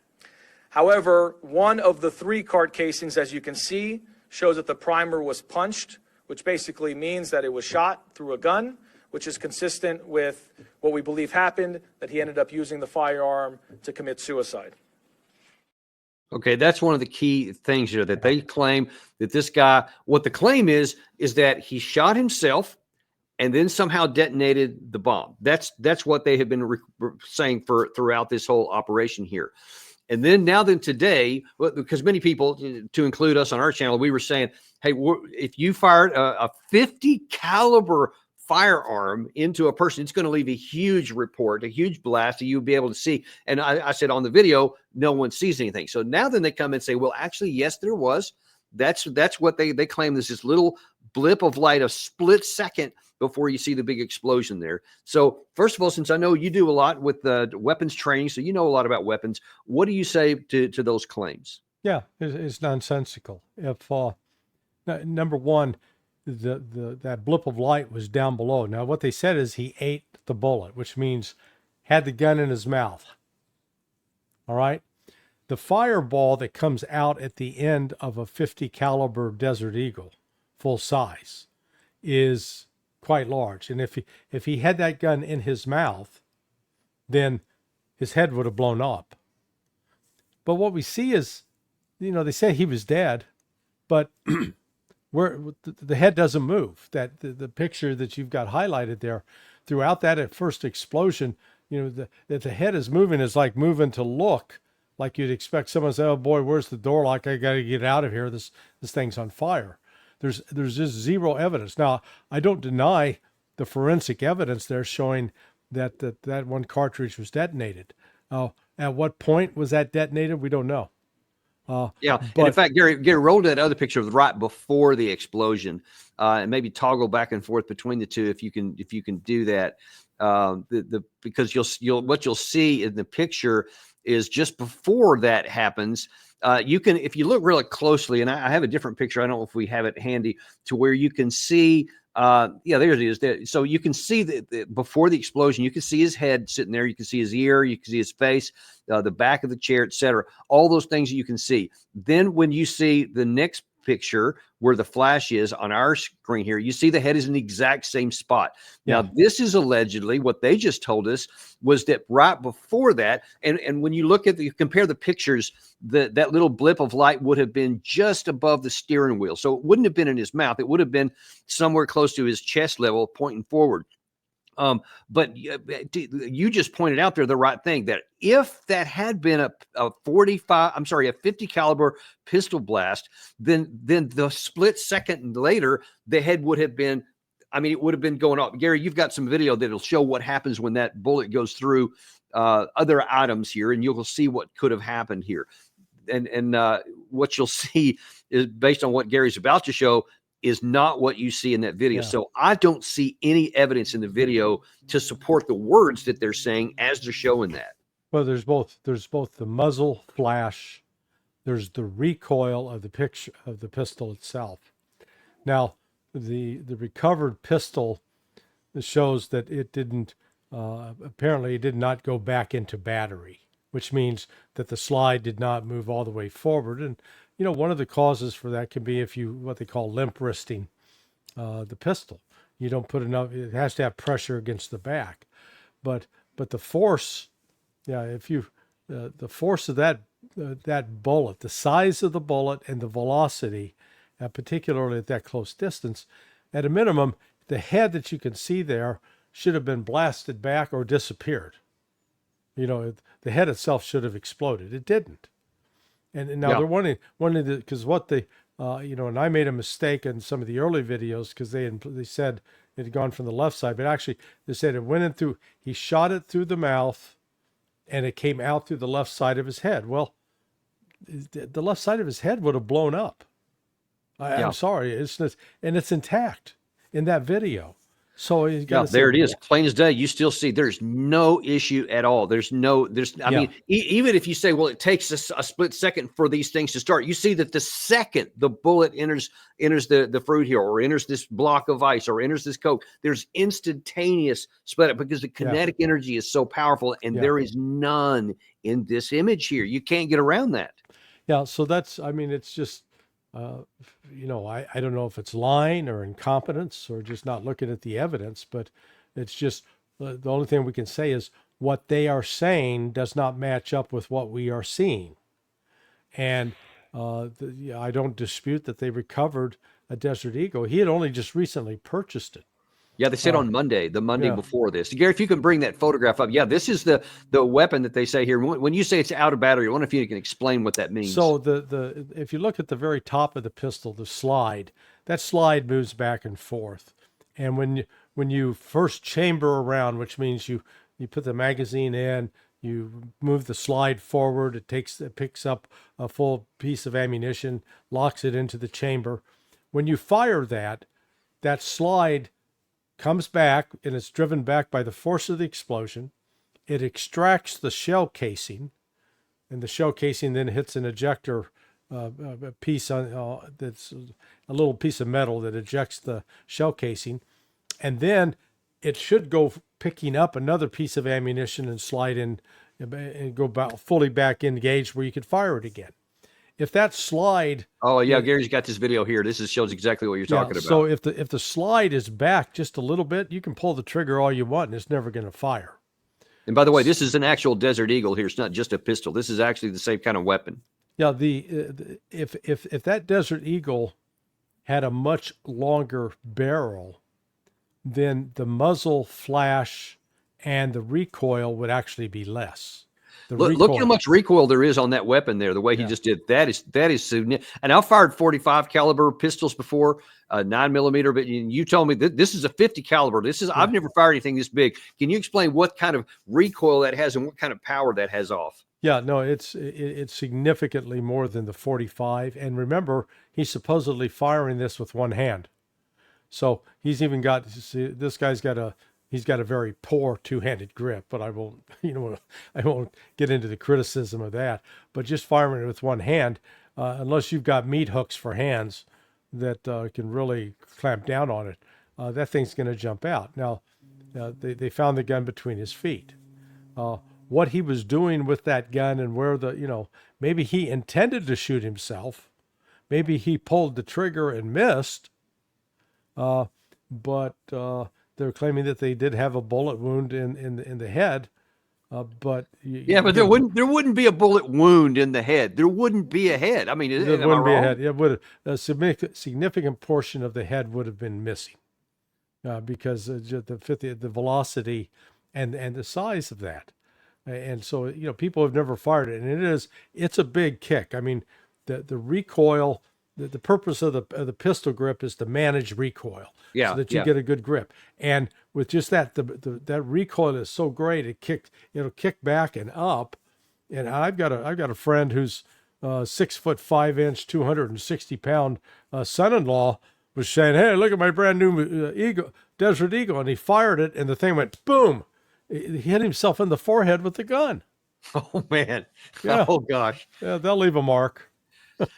However, 1 of the 3 cart casings, as you can see, shows that the primer was punched, which basically means that it was shot through a gun, which is consistent with what we believe happened, that he ended up using the firearm to commit suicide. Okay, that's one of the key things here, that they claim that this guy, what the claim is that he shot himself and then somehow detonated the bomb. That's what they have been saying throughout this whole operation here. And then today, because many people, to include us on our channel, we were saying, hey, if you fired a 50 caliber firearm into a person, it's going to leave a huge report, a huge blast that you'll be able to see. And I said on the video, no one sees anything. So now then they come and say, well, actually, yes, there was. That's what they claim. There's this little blip of light, a split second before you see the big explosion there. So first of all, since I know you do a lot with weapons training, so you know a lot about weapons, what do you say to those claims? Yeah, it's nonsensical. If number one, that blip of light was down below. Now what they said is he ate the bullet, which means had the gun in his mouth. All right. The fireball that comes out at the end of a 50 caliber Desert Eagle, full size, is quite large. And if he had that gun in his mouth, then his head would have blown up. But what we see is, they say he was dead, but where the head doesn't move. That the picture that you've got highlighted there, throughout that at first explosion, that the head is moving is like moving to look, like you'd expect someone to say, "Oh boy, where's the door? Like I got to get out of here. This thing's on fire." There's just zero evidence. Now, I don't deny the forensic evidence there showing that one cartridge was detonated. At what point was that detonated? We don't know. Yeah, but and in fact, Gary, roll that other picture of right before the explosion, and maybe toggle back and forth between the two if you can do that. Because what you'll see in the picture is just before that happens. You can, if you look really closely, and I have a different picture. I don't know if we have it handy to where you can see. Yeah, there it is. So you can see that before the explosion, you can see his head sitting there. You can see his ear. You can see his face, the back of the chair, etc. All those things that you can see. Then when you see the next picture where the flash is on our screen here, you see the head is in the exact same spot. Yeah. Now, this is allegedly what they just told us was that right before that, and when you look at you compare the pictures, that little blip of light would have been just above the steering wheel. So it wouldn't have been in his mouth. It would have been somewhere close to his chest level, pointing forward. But you just pointed out there the right thing, that if that had been a 50 caliber pistol blast, then the split second later, the head would have been, it would have been going off. Gary, you've got some video that'll show what happens when that bullet goes through other items here, and you'll see what could have happened here. And what you'll see is, based on what Gary's about to show, is not what you see in that video. Yeah. So I don't see any evidence in the video to support the words that they're saying as they're showing that. Well, there's both the muzzle flash, there's the recoil of the picture of the pistol itself. Now, the recovered pistol shows that it didn't apparently it did not go back into battery, which means that the slide did not move all the way forward. And one of the causes for that can be if you what they call limp wristing the pistol. You don't put enough; it has to have pressure against the back. But the force, if you the force of that bullet, the size of the bullet, and the velocity, particularly at that close distance, at a minimum, the head that you can see there should have been blasted back or disappeared. The head itself should have exploded. It didn't. And now they're wanting because what they, and I made a mistake in some of the early videos because they said it had gone from the left side, but actually they said it went in through, he shot it through the mouth and it came out through the left side of his head. Well, the left side of his head would have blown up. I'm sorry. It's intact in that video. So you got there it is, plain as day. You still see there's no issue at all. I mean, even if you say, well, it takes a split second for these things to start, you see that the second the bullet enters the fruit here, or enters this block of ice, or enters this coke, there's instantaneous split up because the kinetic energy is so powerful, and there is none in this image here. You can't get around that. Yeah. So it's just, I don't know if it's lying or incompetence or just not looking at the evidence, but it's just the only thing we can say is what they are saying does not match up with what we are seeing. And I don't dispute that they recovered a Desert Eagle. He had only just recently purchased it. Yeah, they said on Monday, the Monday before this. Gary, if you can bring that photograph up. Yeah, this is the weapon that they say here. When you say it's out of battery, I wonder if you can explain what that means. So if you look at the very top of the pistol, the slide, that slide moves back and forth. And when you first chamber around, which means you put the magazine in, you move the slide forward, it picks up a full piece of ammunition, locks it into the chamber. When you fire that slide comes back, and it's driven back by the force of the explosion. It extracts the shell casing, and the shell casing then hits an ejector piece on that's a little piece of metal that ejects the shell casing, and then it should go picking up another piece of ammunition and slide in and go fully back engaged where you could fire it again. If that slide, Gary's got this video here. This shows exactly what you're talking about. So if the slide is back just a little bit, you can pull the trigger all you want, and it's never going to fire. And by the way, this is an actual Desert Eagle here. It's not just a pistol. This is actually the same kind of weapon. Yeah, if that Desert Eagle had a much longer barrel, then the muzzle flash and the recoil would actually be less. Look how much recoil there is on that weapon there. The way he just did that is significant. And I've fired 45 caliber pistols before, 9mm. But you told me that this is a 50 caliber. I've never fired anything this big. Can you explain what kind of recoil that has and what kind of power that has off? Yeah, no, it's significantly more than the 45. And remember, he's supposedly firing this with one hand. So he's even got this guy's got a. He's got a very poor two-handed grip, but I won't get into the criticism of that. But just firing it with one hand, unless you've got meat hooks for hands that can really clamp down on it, that thing's going to jump out. Now, they found the gun between his feet. What he was doing with that gun and where maybe he intended to shoot himself, maybe he pulled the trigger and missed, but they're claiming that they did have a bullet wound in the head. But but there wouldn't be a bullet wound in the head. There wouldn't be a head. I mean, there am I wouldn't be a wrong? head. It would a significant portion of the head would have been missing because the velocity and the size of that. And so, people have never fired it, and it's a big kick. I mean, the recoil, the purpose of the pistol grip is to manage recoil, so that you get a good grip. And with just that, that recoil is so great, it'll kick back and up. And I've got a friend who's 6'5", 260-pound son-in-law was saying, "Hey, look at my brand new Desert Eagle," and he fired it, and the thing went boom. He hit himself in the forehead with the gun. Oh man! Yeah. Oh gosh! Yeah, they'll leave a mark.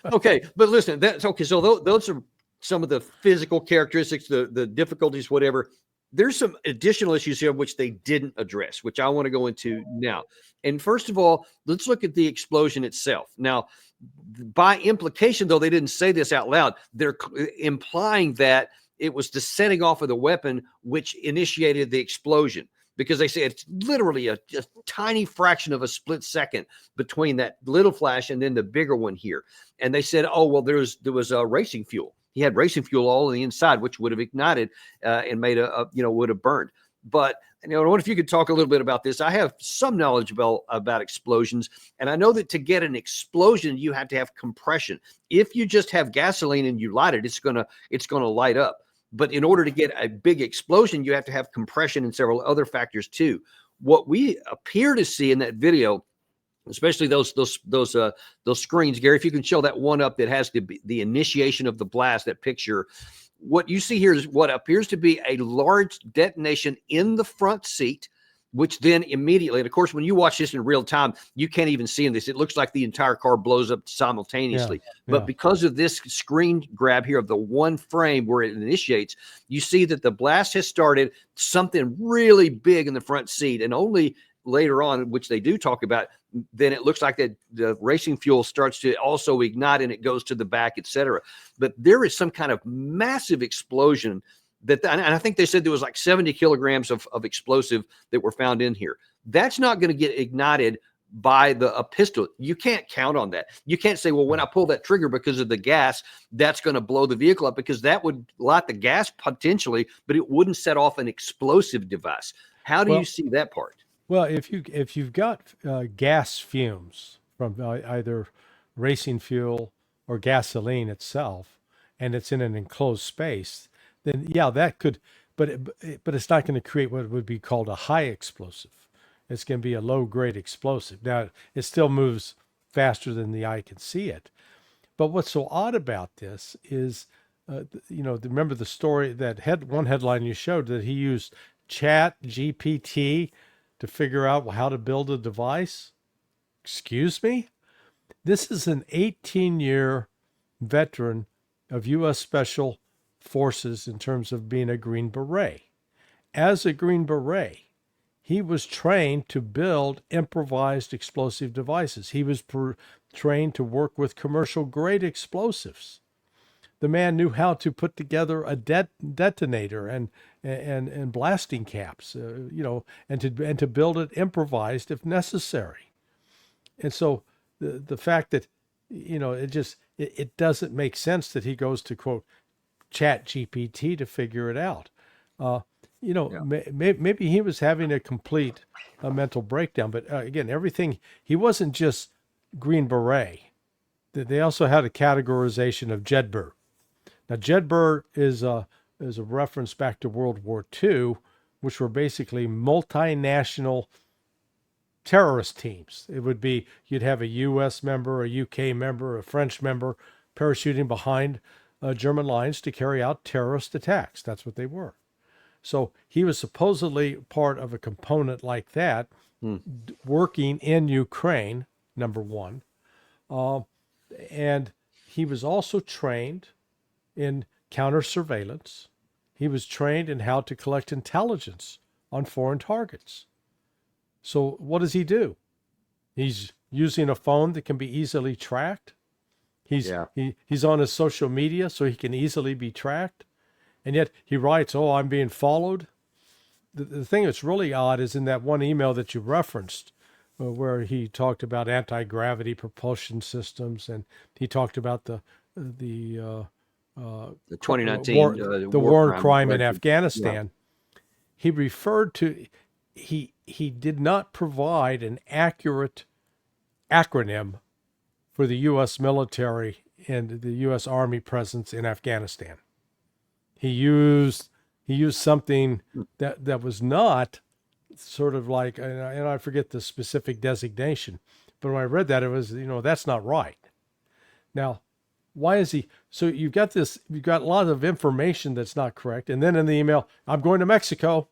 Okay, but listen, that's okay. So those are some of the physical characteristics, the difficulties, whatever. There's some additional issues here which they didn't address, which I want to go into now. And first of all, let's look at the explosion itself. Now, by implication, though they didn't say this out loud, they're implying that it was the setting off of the weapon which initiated the explosion, because they say it's literally a tiny fraction of a split second between that little flash and then the bigger one here. And they said, oh, well, there was racing fuel. He had racing fuel all on the inside, which would have ignited and made would have burned. But I wonder if you could talk a little bit about this. I have some knowledge about explosions, and I know that to get an explosion, you have to have compression. If you just have gasoline and you light it, it's gonna light up. But in order to get a big explosion, you have to have compression and several other factors too. What we appear to see in that video, especially those screens, Gary, if you can show that one up that has the initiation of the blast, that picture, what you see here is what appears to be a large detonation in the front seat, which then immediately, and of course, when you watch this in real time, you can't even see in this. It looks like the entire car blows up simultaneously. But because of this screen grab here of the one frame where it initiates, you see that the blast has started, something really big in the front seat, and only later on, which they do talk about, then it looks like that the racing fuel starts to also ignite and it goes to the back, etc. But there is some kind of massive explosion and I think they said there was like 70 kilograms of explosive that were found in here. That's not going to get ignited by a pistol. You can't count on that. You can't say, well, when I pull that trigger because of the gas, that's going to blow the vehicle up, because that would light the gas potentially, but it wouldn't set off an explosive device. How do you see that part? Well, if you've got gas fumes from either racing fuel or gasoline itself, and it's in an enclosed space, then that could, but it's not going to create what would be called a high explosive. It's going to be a low grade explosive. Now, it still moves faster than the eye can see it. But what's so odd about this is, remember the story that one headline you showed, that he used ChatGPT to figure out how to build a device? Excuse me? This is an 18-year veteran of U.S. Special Forces in terms of being a Green Beret. As a Green Beret, he was trained to build improvised explosive devices. He was trained to work with commercial-grade explosives. The man knew how to put together a detonator and blasting caps, and to build it improvised if necessary. And so the fact that it doesn't make sense that he goes to quote ChatGPT to figure it out. Maybe he was having a complete mental breakdown. But again, he wasn't just Green Beret. They also had a categorization of Jedburgh. Now, Jedburgh is a reference back to World War II, which were basically multinational terrorist teams. It would be, you'd have a U.S. member, a U.K. member, a French member parachuting behind German lines to carry out terrorist attacks. That's what they were. So he was supposedly part of a component like that, working in Ukraine, number one. And he was also trained in counter-surveillance. He was trained in how to collect intelligence on foreign targets. So what does he do? He's using a phone that can be easily tracked. He's on his social media, so he can easily be tracked. And yet he writes, "Oh, I'm being followed." The thing that's really odd is in that one email that you referenced, where he talked about anti-gravity propulsion systems, and he talked about the 2019 war crime in record. Afghanistan. He referred to he did not provide an accurate acronym for the U.S. military and the U.S. Army presence in Afghanistan. He used something that was not sort of like, and I forget the specific designation, but when I read that, it was, that's not right. Now, why is he? So you've got a lot of information that's not correct. And then in the email, I'm going to Mexico.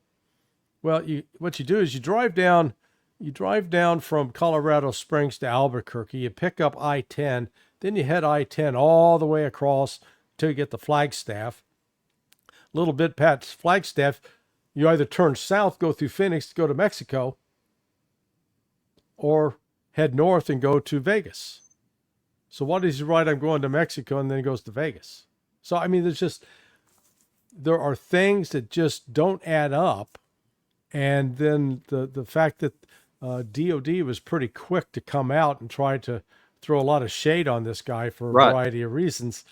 Well, what you do is you drive down from Colorado Springs to Albuquerque, you pick up I-10, then you head I-10 all the way across till you get to Flagstaff. A little bit past Flagstaff, you either turn south, go through Phoenix to go to Mexico, or head north and go to Vegas. So why does he write, I'm going to Mexico, and then he goes to Vegas? So, I mean, there are things that just don't add up. And then the fact that DOD was pretty quick to come out and try to throw a lot of shade on this guy for a variety of reasons.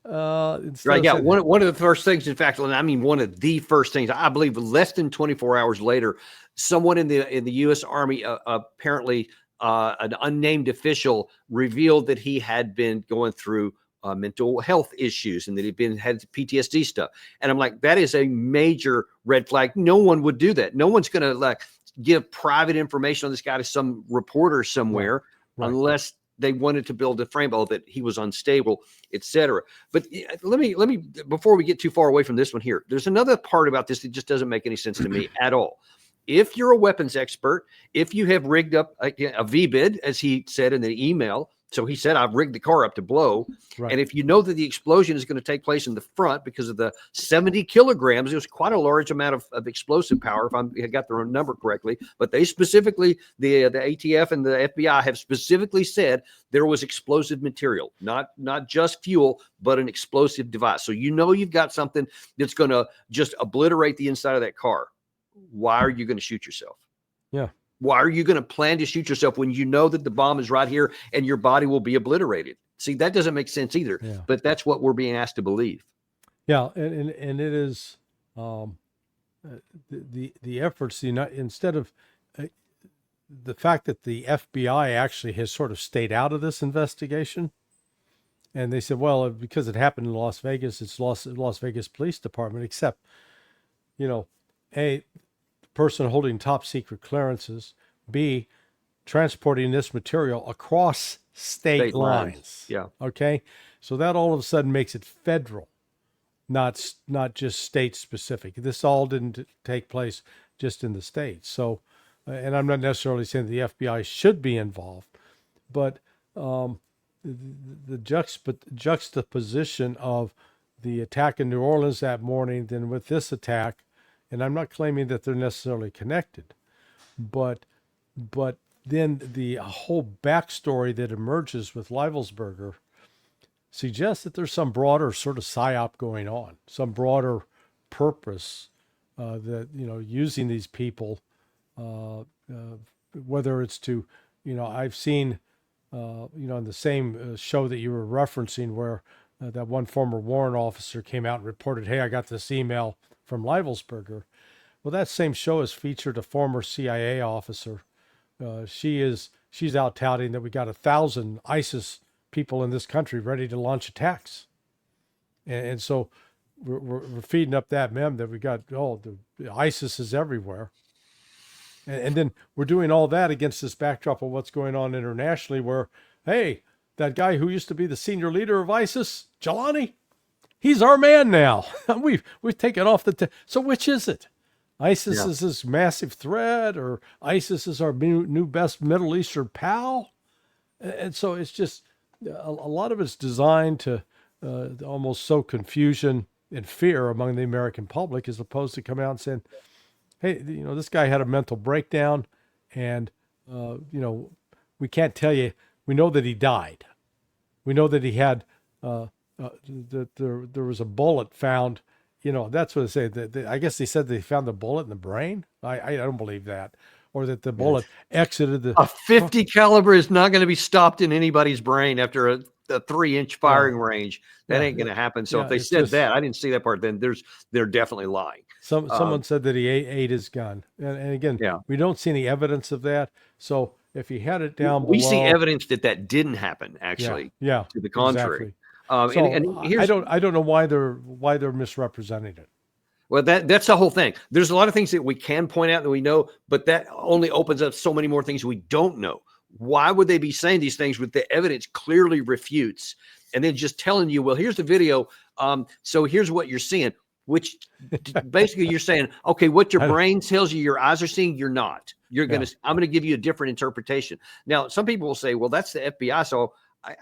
Right. Yeah. One of the first things, in fact, and I mean, one of the first things, I believe less than 24 hours later, someone in the U.S. Army, apparently an unnamed official, revealed that he had been going through mental health issues and that he'd had PTSD stuff. And I'm like, that is a major red flag. No one would do that. No one's going to give private information on this guy to some reporter somewhere, unless they wanted to build a frame that he was unstable, etc. But let me, before we get too far away from this one here, there's another part about this that just doesn't make any sense to me at all. If you're a weapons expert, if you have rigged up a VBID, as he said in the email, so he said, I've rigged the car up to blow. Right. And if you know that the explosion is going to take place in the front because of the 70 kilograms, it was quite a large amount of explosive power, if I got the number correctly. But they specifically, the ATF and the FBI have specifically said there was explosive material, not just fuel, but an explosive device. So you've got something that's going to just obliterate the inside of that car. Why are you going to shoot yourself? Yeah. Why are you going to plan to shoot yourself when you know that the bomb is right here and your body will be obliterated? See, that doesn't make sense either. Yeah. But that's what we're being asked to believe. Yeah, and it is the efforts. Instead of the fact that the FBI actually has sort of stayed out of this investigation, and they said, well, because it happened in Las Vegas, it's Las Vegas Police Department. Except, A, person holding top secret clearances, B, transporting this material across state lines. Yeah. Okay. So that all of a sudden makes it federal, not just state specific. This all didn't take place just in the States. So, and I'm not necessarily saying the FBI should be involved, but the juxtaposition of the attack in New Orleans that morning, then with this attack, and I'm not claiming that they're necessarily connected, but then the whole backstory that emerges with Leibelsberger suggests that there's some broader sort of psyop going on, some broader purpose that, using these people, whether it's to, I've seen, in the same show that you were referencing where that one former warrant officer came out and reported, hey, I got this email from Leibelsberger. Well, that same show has featured a former CIA officer. She's out touting that we got 1,000 ISIS people in this country ready to launch attacks, and so we're feeding up that meme that we got. The ISIS is everywhere, and then we're doing all that against this backdrop of what's going on internationally, where hey, that guy who used to be the senior leader of ISIS, Jelani, he's our man now. We've taken off so which is it? ISIS is this massive threat, or ISIS is our new best Middle Eastern pal? And so it's just a lot of it's designed to almost sow confusion and fear among the American public, as opposed to coming out and saying, hey, this guy had a mental breakdown, and we can't tell you. We know that he died. We know that he had that there was a bullet found. That's what they say. I guess they said they found the bullet in the brain. I don't believe that, or that the bullet exited the. A 50 caliber is not going to be stopped in anybody's brain after a 3-inch firing range. That ain't going to happen. So if they said that, I didn't see that part. Then they're definitely lying. Someone said that he ate his gun, and again, we don't see any evidence of that. So if he had it down below, we see evidence that didn't happen. Actually, to the contrary. Exactly. And here's, I don't know why they're misrepresenting it. Well, that's the whole thing. There's a lot of things that we can point out that we know, but that only opens up so many more things we don't know. Why would they be saying these things with the evidence clearly refutes, and then just telling you, well, here's the video. So here's what you're seeing, which basically you're saying, okay, what your brain tells you your eyes are seeing, you're not. I'm going to give you a different interpretation. Now, some people will say, well, that's the FBI. So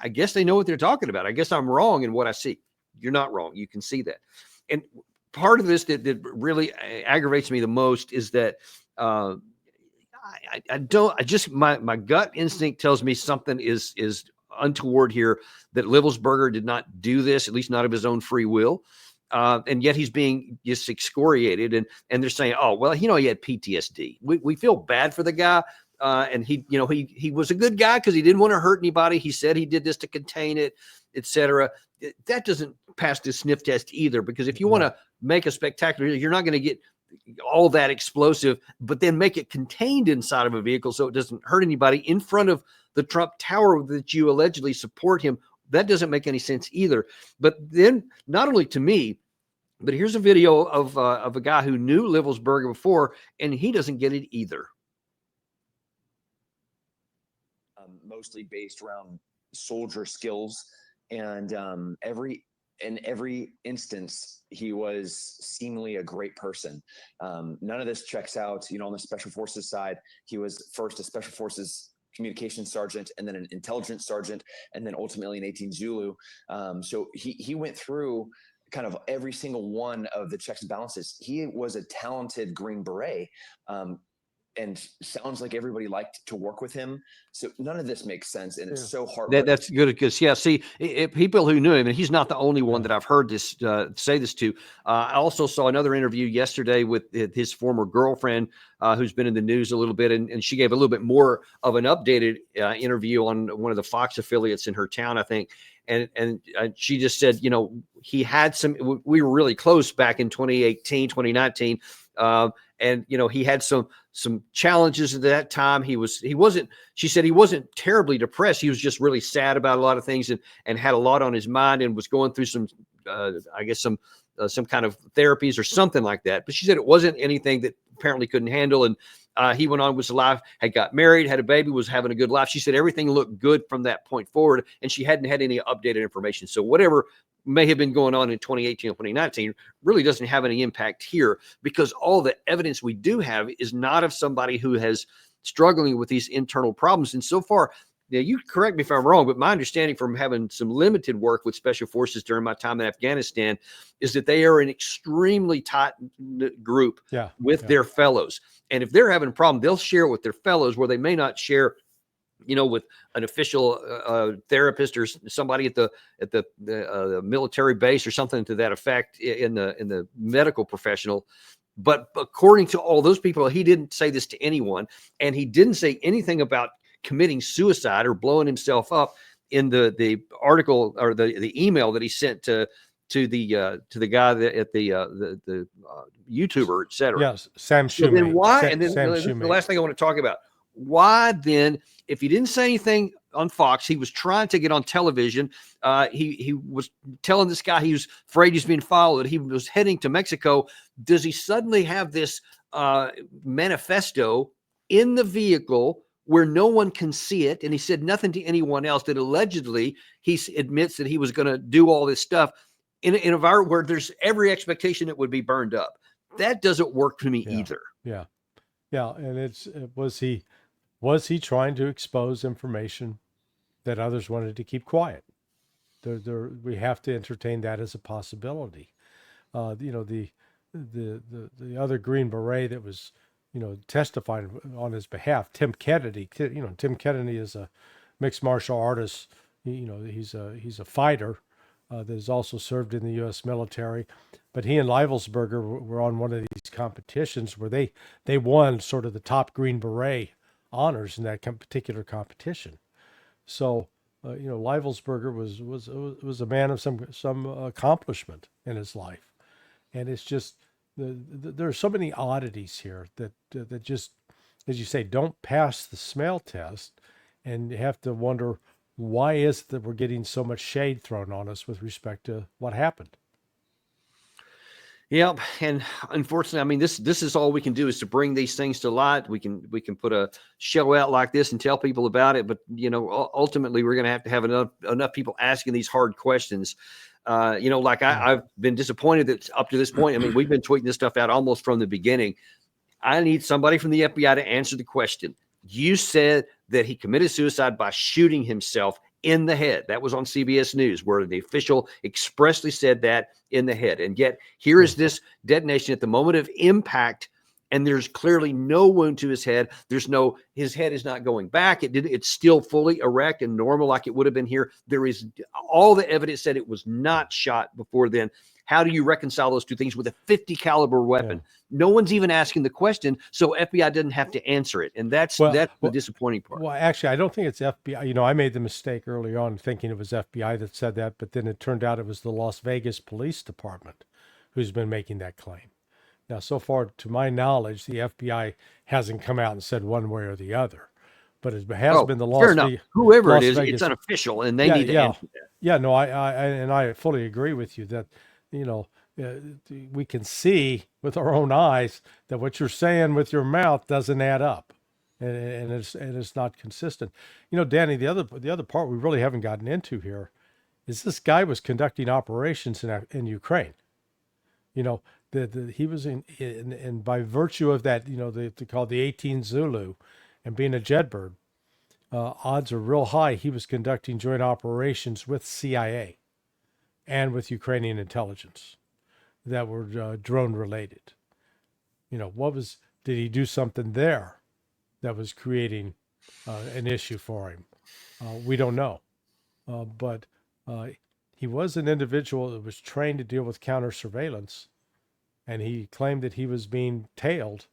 I guess they know what they're talking about. I guess I'm wrong in what I see. You're not wrong. You can see that. And part of this that really aggravates me the most is that my gut instinct tells me something is untoward here, that Livelsberger did not do this, at least not of his own free will. And yet he's being just excoriated, and they're saying, oh, well, he had PTSD. We feel bad for the guy. And he was a good guy because he didn't want to hurt anybody. He said he did this to contain it, etc. That doesn't pass the sniff test either, because if you want to make a spectacular, you're not going to get all that explosive, but then make it contained inside of a vehicle so it doesn't hurt anybody in front of the Trump Tower that you allegedly support him. That doesn't make any sense either. But then, not only to me, but here's a video of a guy who knew Livelsberger before, and he doesn't get it either. Mostly based around soldier skills, and in every instance he was seemingly a great person. None of this checks out. On the special forces side, he was first a special forces communications sergeant, and then an intelligence sergeant, and then ultimately an 18 Zulu. So he went through kind of every single one of the checks and balances. He was a talented Green Beret, and sounds like everybody liked to work with him. So none of this makes sense, and it's so hard. That's good, because see, people who knew him, and he's not the only one that I've heard this say this to. I also saw another interview yesterday with his former girlfriend, who's been in the news a little bit, and she gave a little bit more of an updated interview on one of the Fox affiliates in her town, I think. And she just said, he had we were really close back in 2018, 2019. And he had some challenges at that time. She said he wasn't terribly depressed. He was just really sad about a lot of things, and had a lot on his mind, and was going through some kind of therapies or something like that. But she said it wasn't anything that apparently couldn't handle. And he went on, was alive, had got married, had a baby, was having a good life. She said everything looked good from that point forward, and she hadn't had any updated information. So whatever may have been going on in 2018 or 2019 really doesn't have any impact here, because all the evidence we do have is not of somebody who has struggling with these internal problems. And so far, you correct me if I'm wrong, but my understanding from having some limited work with special forces during my time in Afghanistan is that they are an extremely tight group with their fellows. And if they're having a problem, they'll share it with their fellows, where they may not share with an official therapist or somebody at the military base or something to that effect in the medical professional. But according to all those people, he didn't say this to anyone, and he didn't say anything about committing suicide or blowing himself up in the article or the email that he sent to the guy at the YouTuber, et cetera. Yes, Sam Shumate. So then why? And then the last thing I want to talk about. Why then, if he didn't say anything on Fox, he was trying to get on television. He was telling this guy he was afraid he's being followed. He was heading to Mexico. Does he suddenly have this manifesto in the vehicle where no one can see it? And he said nothing to anyone else, that allegedly he admits that he was going to do all this stuff in a environment where there's every expectation it would be burned up. That doesn't work for me either. Yeah. And was he trying to expose information that others wanted to keep quiet? We have to entertain that as a possibility. The other Green Beret that was, testifying on his behalf, Tim Kennedy. Tim Kennedy is a mixed martial artist, he's a fighter that has also served in the U.S. military. But he and Leibelsberger were on one of these competitions where they won sort of the top Green Beret honors in that particular competition. So, Leibelsberger was a man of some accomplishment in his life, and it's just there are so many oddities here that just, as you say, don't pass the smell test, and you have to wonder why is it that we're getting so much shade thrown on us with respect to what happened. Yep, and unfortunately, I mean, this is all we can do is to bring these things to light. We can put a show out like this and tell people about it, but ultimately, we're going to have enough people asking these hard questions. I've been disappointed that up to this point, I mean, we've been tweeting this stuff out almost from the beginning. I need somebody from the FBI to answer the question. You said that he committed suicide by shooting himself in the head. That was on CBS News, where the official expressly said that in the head. And yet here is this detonation at the moment of impact, and there's clearly no wound to his head. His head is not going back. It's still fully erect and normal like it would have been here. There is all the evidence said it was not shot before then. How do you reconcile those two things with a 50 caliber weapon? Yeah. No one's even asking the question, so FBI doesn't have to answer it. And that's the disappointing part. Well, actually, I don't think it's FBI. I made the mistake early on thinking it was FBI that said that, but then it turned out it was the Las Vegas Police Department who's been making that claim. Now, so far, to my knowledge, the FBI hasn't come out and said one way or the other. But it has been the Las Vegas. Whoever Las it is, Vegas, it's unofficial, and they need to answer that. Yeah, no, I fully agree with you that, we can see with our own eyes that what you're saying with your mouth doesn't add up, and it's not consistent. Danny, the other part we really haven't gotten into here is this guy was conducting operations in Ukraine. He was in by virtue of that, they call the 18 Zulu, and being a Jedburgh, odds are real high he was conducting joint operations with CIA and with Ukrainian intelligence that were drone related. Did he do something there that was creating an issue for him? We don't know. But he was an individual that was trained to deal with counter surveillance, and he claimed that he was being tailed.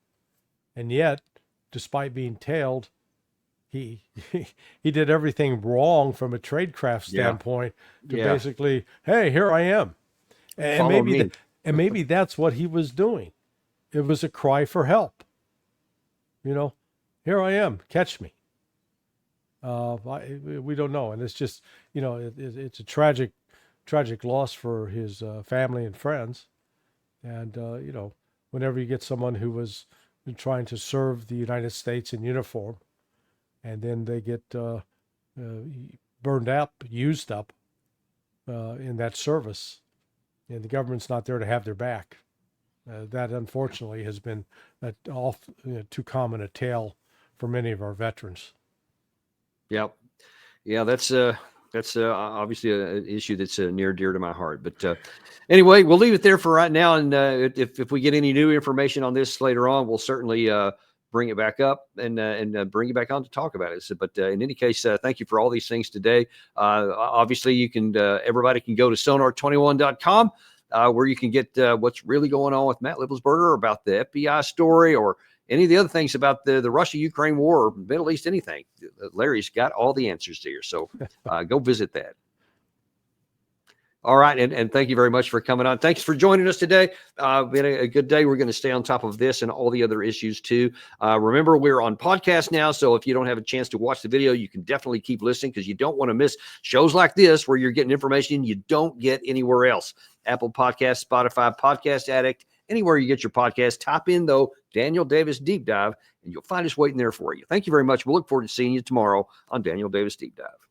And yet, despite being tailed, he did everything wrong from a tradecraft standpoint to basically, hey, here I am. And maybe that's what he was doing. It was a cry for help. Here I am, catch me. We don't know. And it's just, it's a tragic loss for his family and friends. And, whenever you get someone who was trying to serve the United States in uniform, and then they get burned up, used up in that service, and the government's not there to have their back. That, unfortunately, has been too common a tale for many of our veterans. Yep. Yeah, that's obviously an issue that's near and dear to my heart. But anyway, we'll leave it there for right now. And if we get any new information on this later on, we'll certainly bring it back up and bring you back on to talk about it. So, but in any case, thank you for all these things today. Obviously, you can everybody can go to sonar21.com where you can get what's really going on with Matt Lippelsberger about the FBI story or any of the other things about the Russia-Ukraine war, or Middle East, anything. Larry's got all the answers here. So go visit that. All right. And thank you very much for coming on. Thanks for joining us today. Been a good day. We're going to stay on top of this and all the other issues too. Remember, we're on podcast now. So if you don't have a chance to watch the video, you can definitely keep listening because you don't want to miss shows like this where you're getting information you don't get anywhere else. Apple Podcasts, Spotify, Podcast Addict, anywhere you get your podcast. Type in, though, Daniel Davis Deep Dive, and you'll find us waiting there for you. Thank you very much. We'll look forward to seeing you tomorrow on Daniel Davis Deep Dive.